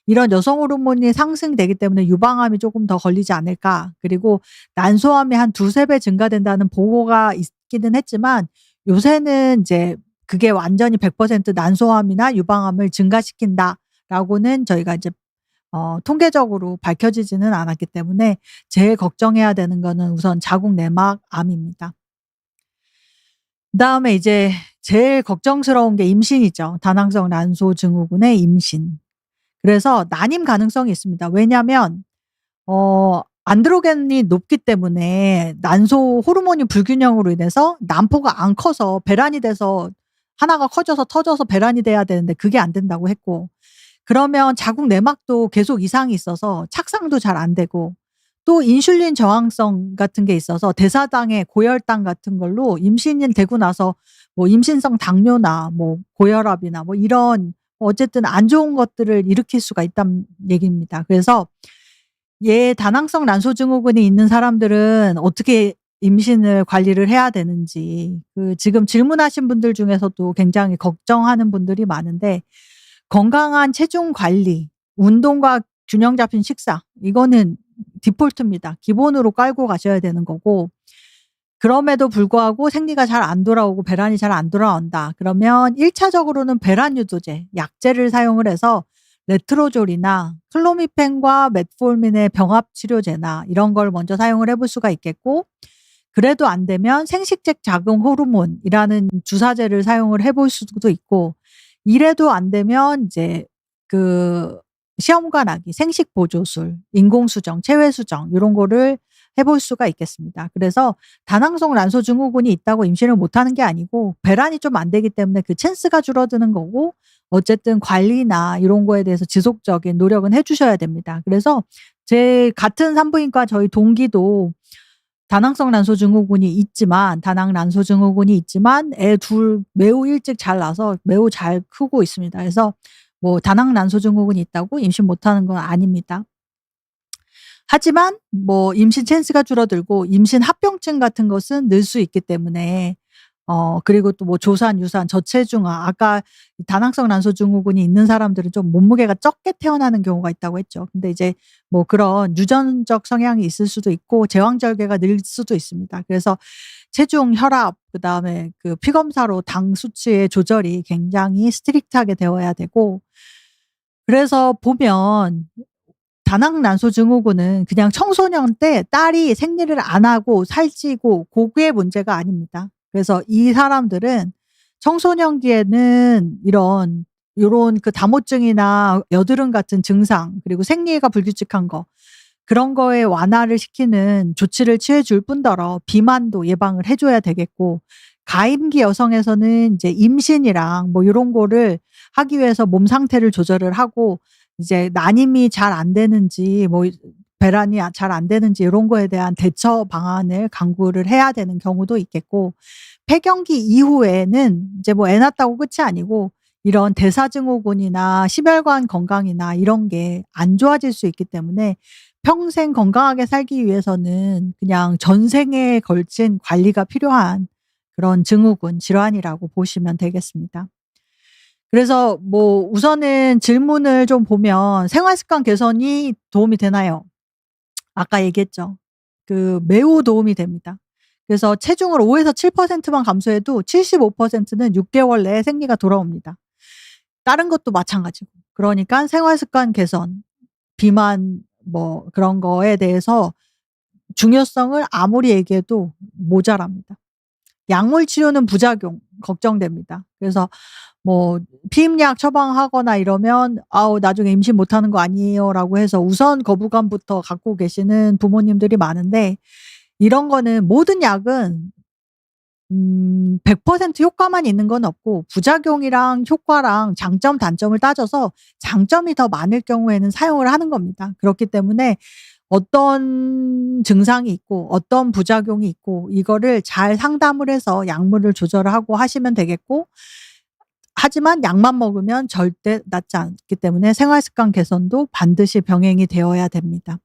S1: 이런 여성 호르몬이 상승되기 때문에 유방암이 조금 더 걸리지 않을까. 그리고 난소암이 한 두세 배 증가된다는 보고가 있기는 했지만 요새는 이제 그게 완전히 100% 난소암이나 유방암을 증가시킨다라고는 저희가 이제 통계적으로 밝혀지지는 않았기 때문에 제일 걱정해야 되는 거는 우선 자궁 내막 암입니다. 그다음에 이제 제일 걱정스러운 게 임신이죠. 다낭성 난소 증후군의 임신. 그래서 난임 가능성이 있습니다. 왜냐하면 안드로겐이 높기 때문에 난소 호르몬이 불균형으로 인해서 난포가 안 커서 배란이 돼서 하나가 커져서 터져서 배란이 돼야 되는데 그게 안 된다고 했고 그러면 자궁 내막도 계속 이상이 있어서 착상도 잘 안 되고 또 인슐린 저항성 같은 게 있어서 대사당의 고혈당 같은 걸로 임신이 되고 나서 뭐 임신성 당뇨나 뭐 고혈압이나 뭐 이런 어쨌든 안 좋은 것들을 일으킬 수가 있다는 얘기입니다. 그래서 다낭성 난소 증후군이 있는 사람들은 어떻게 임신을 관리를 해야 되는지 그 지금 질문하신 분들 중에서도 굉장히 걱정하는 분들이 많은데 건강한 체중 관리, 운동과 균형 잡힌 식사 이거는 디폴트입니다. 기본으로 깔고 가셔야 되는 거고 그럼에도 불구하고 생리가 잘 안 돌아오고 배란이 잘 안 돌아온다. 그러면 1차적으로는 배란 유도제, 약제를 사용을 해서 레트로졸이나 클로미펜과 메트포르민의 병합 치료제나 이런 걸 먼저 사용을 해볼 수가 있겠고 그래도 안 되면 생식적 자궁 호르몬이라는 주사제를 사용을 해볼 수도 있고 이래도 안 되면 이제 그 시험관 아기, 생식 보조술, 인공수정, 체외수정 이런 거를 해볼 수가 있겠습니다. 그래서 다낭성 난소 증후군이 있다고 임신을 못하는 게 아니고 배란이 좀 안 되기 때문에 그 찬스가 줄어드는 거고 어쨌든 관리나 이런 거에 대해서 지속적인 노력은 해주셔야 됩니다. 그래서 제 같은 산부인과 저희 동기도 다낭성 난소 증후군이 있지만 애 둘 매우 일찍 잘 나서 매우 잘 크고 있습니다. 그래서 뭐 다낭 난소 증후군이 있다고 임신 못하는 건 아닙니다. 하지만 뭐 임신 찬스가 줄어들고 임신 합병증 같은 것은 늘 수 있기 때문에 그리고 또 뭐 조산, 유산, 저체중아 아까 다낭성 난소 증후군이 있는 사람들은 좀 몸무게가 적게 태어나는 경우가 있다고 했죠. 근데 이제 뭐 그런 유전적 성향이 있을 수도 있고 제왕절개가 늘 수도 있습니다. 그래서 체중, 혈압, 그다음에 그 피 검사로 당 수치의 조절이 굉장히 스트릭트하게 되어야 되고 그래서 보면 다낭 난소 증후군은 그냥 청소년 때 딸이 생리를 안 하고 살찌고 그게 문제가 아닙니다. 그래서 이 사람들은 청소년기에는 요런 그 다모증이나 여드름 같은 증상 그리고 생리가 불규칙한 거 그런 거에 완화를 시키는 조치를 취해 줄 뿐더러 비만도 예방을 해 줘야 되겠고 가임기 여성에서는 이제 임신이랑 뭐 요런 거를 하기 위해서 몸 상태를 조절을 하고 이제 난임이 잘 안 되는지 뭐 배란이 잘 안 되는지 이런 거에 대한 대처 방안을 강구를 해야 되는 경우도 있겠고 폐경기 이후에는 이제 뭐 애 낳았다고 끝이 아니고 이런 대사증후군이나 심혈관 건강이나 이런 게 안 좋아질 수 있기 때문에 평생 건강하게 살기 위해서는 그냥 전생에 걸친 관리가 필요한 그런 증후군 질환이라고 보시면 되겠습니다. 그래서 뭐 우선은 질문을 좀 보면 생활 습관 개선이 도움이 되나요? 아까 얘기했죠. 그 매우 도움이 됩니다. 그래서 체중을 5에서 7%만 감소해도 75%는 6개월 내에 생리가 돌아옵니다. 다른 것도 마찬가지고. 그러니까 생활 습관 개선, 비만 뭐 그런 거에 대해서 중요성을 아무리 얘기해도 모자랍니다. 약물 치료는 부작용 걱정됩니다. 그래서 뭐 피임약 처방하거나 이러면 "아우 나중에 임신 못하는 거 아니에요."라고 해서 우선 거부감부터 갖고 계시는 부모님들이 많은데 이런 거는 모든 약은 100% 효과만 있는 건 없고 부작용이랑 효과랑 장점, 단점을 따져서 장점이 더 많을 경우에는 사용을 하는 겁니다. 그렇기 때문에 어떤 증상이 있고 어떤 부작용이 있고 이거를 잘 상담을 해서 약물을 조절을 하고 하시면 되겠고, 하지만 약만 먹으면 절대 낫지 않기 때문에 생활 습관 개선도 반드시 병행이 되어야 됩니다.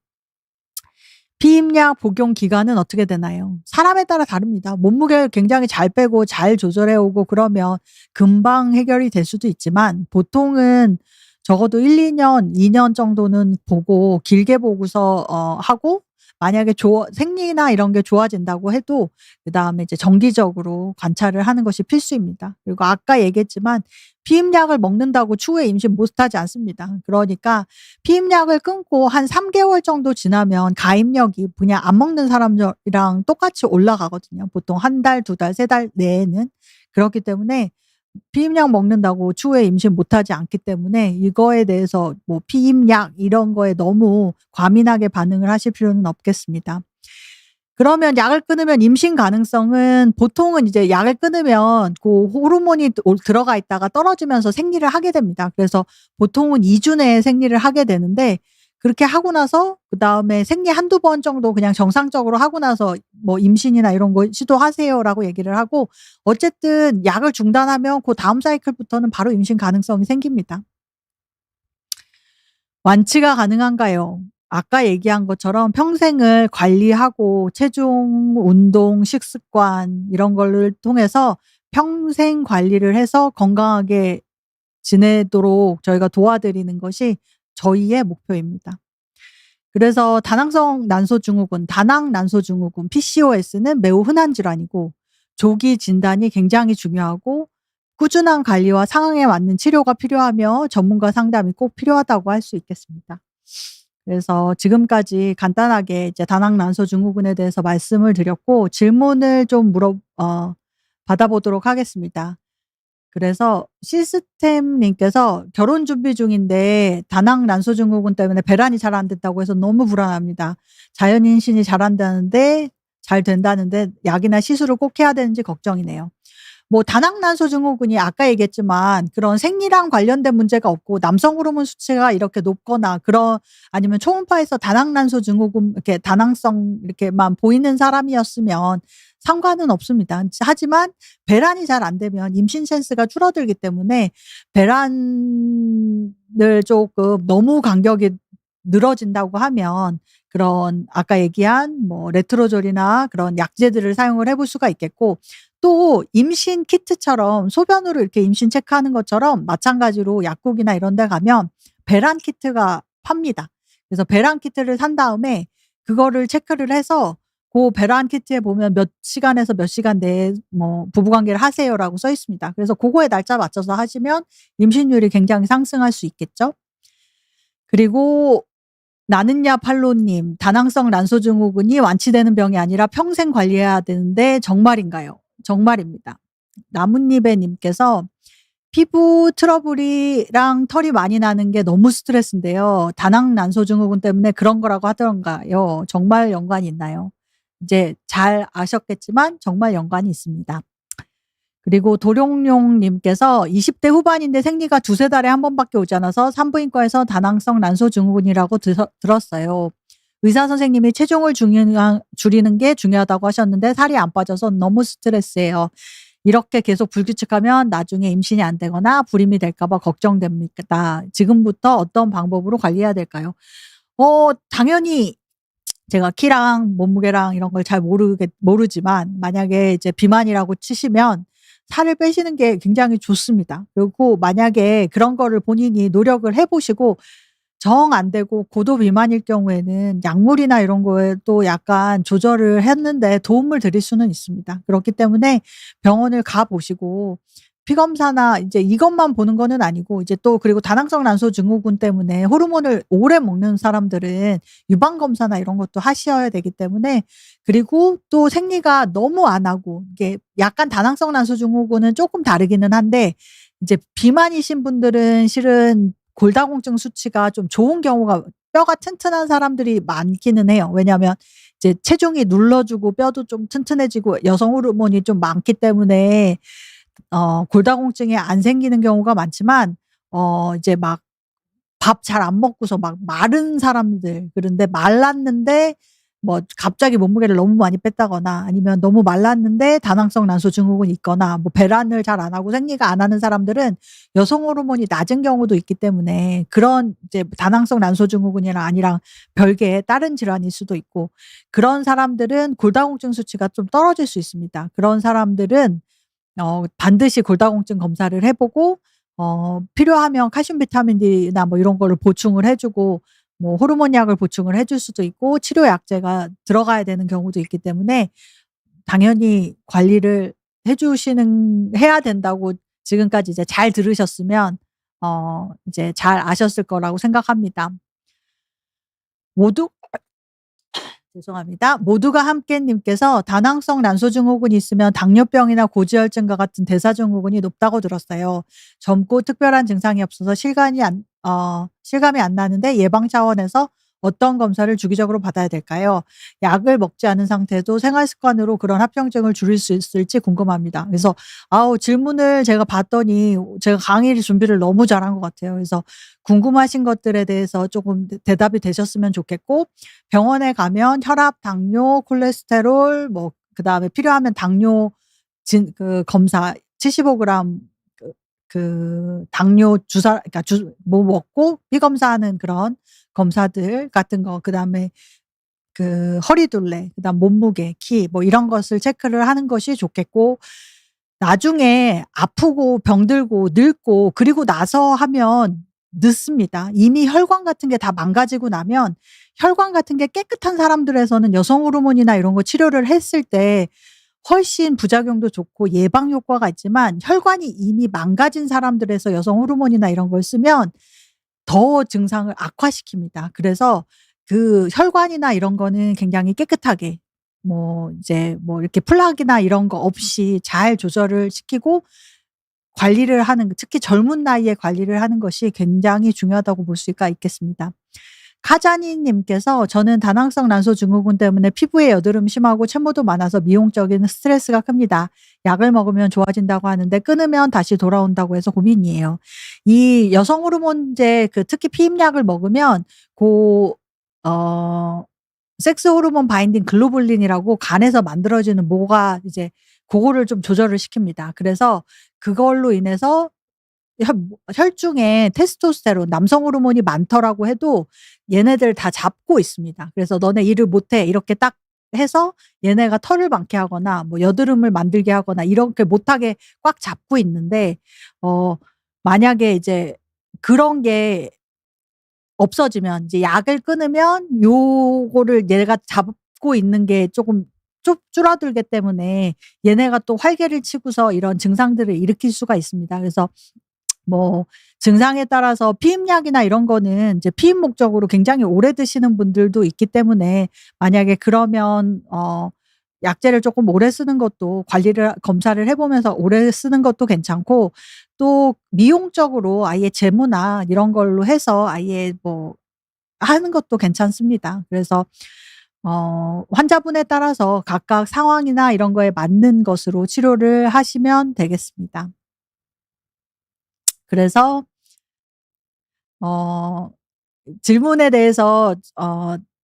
S1: 피임약 복용 기간은 어떻게 되나요? 사람에 따라 다릅니다. 몸무게를 굉장히 잘 빼고 잘 조절해 오고 그러면 금방 해결이 될 수도 있지만, 보통은 적어도 1-2년, 2년 정도는 보고 길게 보고서 하고, 만약에 생리나 이런 게 좋아진다고 해도 그다음에 이제 정기적으로 관찰을 하는 것이 필수입니다. 그리고 아까 얘기했지만 피임약을 먹는다고 추후에 임신 못하지 않습니다. 그러니까 피임약을 끊고 한 3개월 정도 지나면 가임력이 그냥 안 먹는 사람이랑 똑같이 올라가거든요. 보통 1달, 2달, 3달 내에는. 그렇기 때문에 피임약 먹는다고 추후에 임신 못하지 않기 때문에 이거에 대해서 뭐 피임약 이런 거에 너무 과민하게 반응을 하실 필요는 없겠습니다. 그러면 약을 끊으면 임신 가능성은, 보통은 이제 약을 끊으면 그 호르몬이 들어가 있다가 떨어지면서 생리를 하게 됩니다. 그래서 보통은 2주 내에 생리를 하게 되는데, 그렇게 하고 나서 그다음에 생리 1-2번 정도 그냥 정상적으로 하고 나서 뭐 임신이나 이런 거 시도하세요라고 얘기를 하고, 어쨌든 약을 중단하면 그다음 사이클부터는 바로 임신 가능성이 생깁니다. 완치가 가능한가요? 아까 얘기한 것처럼 평생을 관리하고 체중, 운동, 식습관 이런 거를 통해서 평생 관리를 해서 건강하게 지내도록 저희가 도와드리는 것이 저희의 목표입니다. 그래서 다낭성 난소증후군, 다낭 난소증후군 PCOS는 매우 흔한 질환이고 조기 진단이 굉장히 중요하고 꾸준한 관리와 상황에 맞는 치료가 필요하며 전문가 상담이 꼭 필요하다고 할 수 있겠습니다. 그래서 지금까지 간단하게 이제 다낭 난소증후군에 대해서 말씀을 드렸고, 질문을 좀 받아보도록 하겠습니다. 그래서 시스템님께서 결혼 준비 중인데 다낭 난소증후군 때문에 배란이 잘 안 된다고 해서 너무 불안합니다. 자연 임신이 잘 된다는데 약이나 시술을 꼭 해야 되는지 걱정이네요. 뭐 다낭 난소증후군이 아까 얘기했지만 그런 생리랑 관련된 문제가 없고 남성 호르몬 수치가 이렇게 높거나 아니면 초음파에서 다낭 난소증후군 이렇게 다낭성 이렇게만 보이는 사람이었으면 상관은 없습니다. 하지만 배란이 잘 안 되면 임신 찬스가 줄어들기 때문에 배란을 조금 너무 간격이 늘어진다고 하면 그런 아까 얘기한 뭐 레트로졸이나 그런 약제들을 사용을 해볼 수가 있겠고, 또 임신 키트처럼 소변으로 이렇게 임신 체크하는 것처럼 마찬가지로 약국이나 이런 데 가면 배란 키트가 팝니다. 그래서 배란 키트를 산 다음에 그거를 체크를 해서 그 배란 키트에 보면 몇 시간에서 몇 시간 내에 뭐 부부관계를 하세요라고 써 있습니다. 그래서 그거에 날짜 맞춰서 하시면 임신율이 굉장히 상승할 수 있겠죠. 그리고 나는야 팔로님, 다낭성 난소증후군이 완치되는 병이 아니라 평생 관리해야 되는데 정말인가요? 정말입니다. 나뭇잎에 님께서 피부 트러블이랑 털이 많이 나는 게 너무 스트레스인데요. 다낭 난소증후군 때문에 그런 거라고 하던가요? 정말 연관이 있나요? 이제 잘 아셨겠지만 정말 연관이 있습니다. 그리고 도룡룡님께서 20대 후반인데 생리가 2-3달에 한 번밖에 오지 않아서 산부인과에서 다낭성 난소증후군이라고 들었어요. 의사 선생님이 체중을 줄이는 게 중요하다고 하셨는데 살이 안 빠져서 너무 스트레스예요. 이렇게 계속 불규칙하면 나중에 임신이 안 되거나 불임이 될까 봐 걱정됩니다. 지금부터 어떤 방법으로 관리해야 될까요? 당연히 제가 키랑 몸무게랑 이런 걸 잘 모르지만 만약에 이제 비만이라고 치시면 살을 빼시는 게 굉장히 좋습니다. 그리고 만약에 그런 거를 본인이 노력을 해 보시고 정 안 되고 고도 비만일 경우에는 약물이나 이런 거에 또 약간 조절을 했는데 도움을 드릴 수는 있습니다. 그렇기 때문에 병원을 가 보시고 피검사나 이제 이것만 보는 거는 아니고 이제 또 그리고 다낭성 난소증후군 때문에 호르몬을 오래 먹는 사람들은 유방 검사나 이런 것도 하셔야 되기 때문에, 그리고 또 생리가 너무 안 하고 이게 약간 다낭성 난소증후군은 조금 다르기는 한데 이제 비만이신 분들은 실은 골다공증 수치가 좀 좋은 경우가 뼈가 튼튼한 사람들이 많기는 해요. 왜냐하면 이제 체중이 눌러주고 뼈도 좀 튼튼해지고 여성 호르몬이 좀 많기 때문에 골다공증이 안 생기는 경우가 많지만 이제 막 밥 잘 안 먹고서 막 마른 사람들, 그런데 말랐는데 뭐 갑자기 몸무게를 너무 많이 뺐다거나 아니면 너무 말랐는데 다낭성 난소 증후군이 있거나 뭐 배란을 잘 안 하고 생리가 안 하는 사람들은 여성 호르몬이 낮은 경우도 있기 때문에 그런 이제 다낭성 난소 증후군이랑 아니랑 별개의 다른 질환일 수도 있고, 그런 사람들은 골다공증 수치가 좀 떨어질 수 있습니다. 그런 사람들은 반드시 골다공증 검사를 해 보고 필요하면 칼슘 비타민 D나 뭐 이런 거를 보충을 해 주고 뭐 호르몬 약을 보충을 해줄 수도 있고 치료 약제가 들어가야 되는 경우도 있기 때문에 당연히 관리를 해야 된다고 지금까지 이제 잘 들으셨으면 이제 잘 아셨을 거라고 생각합니다. 모두 죄송합니다. 모두가 함께 님께서 다낭성 난소 증후군이 있으면 당뇨병이나 고지혈증과 같은 대사 증후군이 높다고 들었어요. 젊고 특별한 증상이 없어서 실감이 안 나는데 예방 차원에서 어떤 검사를 주기적으로 받아야 될까요? 약을 먹지 않은 상태도 생활 습관으로 그런 합병증을 줄일 수 있을지 궁금합니다. 그래서 질문을 제가 봤더니 제가 강의 준비를 너무 잘한 것 같아요. 그래서 궁금하신 것들에 대해서 조금 대답이 되셨으면 좋겠고, 병원에 가면 혈압, 당뇨, 콜레스테롤 뭐 그다음에 필요하면 당뇨 검사 75g 그 당뇨 주사, 그러니까 뭐 먹고 피 검사하는 그런 검사들 같은 거, 그다음에 그 허리둘레, 그다음 몸무게, 키 뭐 이런 것을 체크를 하는 것이 좋겠고, 나중에 아프고 병들고 늙고 그리고 나서 하면 늦습니다. 이미 혈관 같은 게 다 망가지고 나면, 혈관 같은 게 깨끗한 사람들에서는 여성 호르몬이나 이런 거 치료를 했을 때 훨씬 부작용도 좋고 예방 효과가 있지만, 혈관이 이미 망가진 사람들에서 여성 호르몬이나 이런 걸 쓰면 더 증상을 악화시킵니다. 그래서 그 혈관이나 이런 거는 굉장히 깨끗하게 뭐 이제 뭐 이렇게 플락이나 이런 거 없이 잘 조절을 시키고 관리를 하는, 특히 젊은 나이에 관리를 하는 것이 굉장히 중요하다고 볼 수가 있겠습니다. 카자니 님께서 저는 다낭성 난소 증후군 때문에 피부에 여드름 심하고 채모도 많아서 미용적인 스트레스가 큽니다. 약을 먹으면 좋아진다고 하는데 끊으면 다시 돌아온다고 해서 고민이에요. 이 여성 호르몬제 특히 피임약을 먹으면 섹스 호르몬 바인딩 글로불린이라고 간에서 만들어지는 뭐가 이제 그거를 좀 조절을 시킵니다. 그래서 그걸로 인해서 혈중에 테스토스테론, 남성 호르몬이 많더라고 해도 얘네들 다 잡고 있습니다. 그래서 너네 일을 못해 이렇게 딱 해서 얘네가 털을 많게 하거나 뭐 여드름을 만들게 하거나 이렇게 못하게 꽉 잡고 있는데, 만약에 이제 그런 게 없어지면, 이제 약을 끊으면 요거를 얘가 잡고 있는 게 조금 줄어들기 때문에 얘네가 또 활개를 치고서 이런 증상들을 일으킬 수가 있습니다. 그래서 뭐 증상에 따라서 피임약이나 이런 거는 이제 피임 목적으로 굉장히 오래 드시는 분들도 있기 때문에, 만약에 그러면 약제를 조금 오래 쓰는 것도, 검사를 해 보면서 오래 쓰는 것도 괜찮고, 또 미용적으로 아예 제모나 이런 걸로 해서 아예 뭐 하는 것도 괜찮습니다. 그래서 환자분에 따라서 각각 상황이나 이런 거에 맞는 것으로 치료를 하시면 되겠습니다. 그래서 질문에 대해서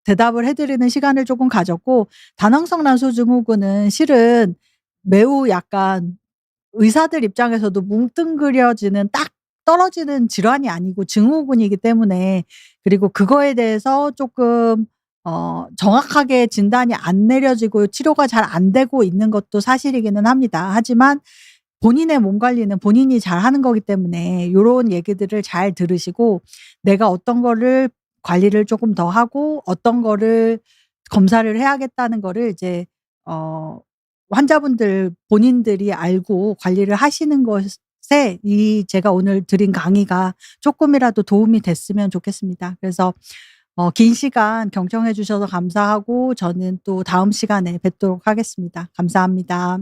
S1: 대답을 해 드리는 시간을 조금 가졌고, 다낭성 난소 증후군은 실은 매우 약간 의사들 입장에서도 뭉뚱그려지는 딱 떨어지는 질환이 아니고 증후군이기 때문에, 그리고 그거에 대해서 조금 정확하게 진단이 안 내려지고 치료가 잘 안 되고 있는 것도 사실이기는 합니다. 하지만 본인의 몸 관리는 본인이 잘하는 거기 때문에 요런 얘기들을 잘 들으시고, 내가 어떤 거를 관리를 조금 더 하고 어떤 거를 검사를 해야겠다는 거를 이제 환자분들 본인들이 알고 관리를 하시는 것에 제가 오늘 드린 강의가 조금이라도 도움이 됐으면 좋겠습니다. 그래서 긴 시간 경청해 주셔서 감사하고, 저는 또 다음 시간에 뵙도록 하겠습니다. 감사합니다.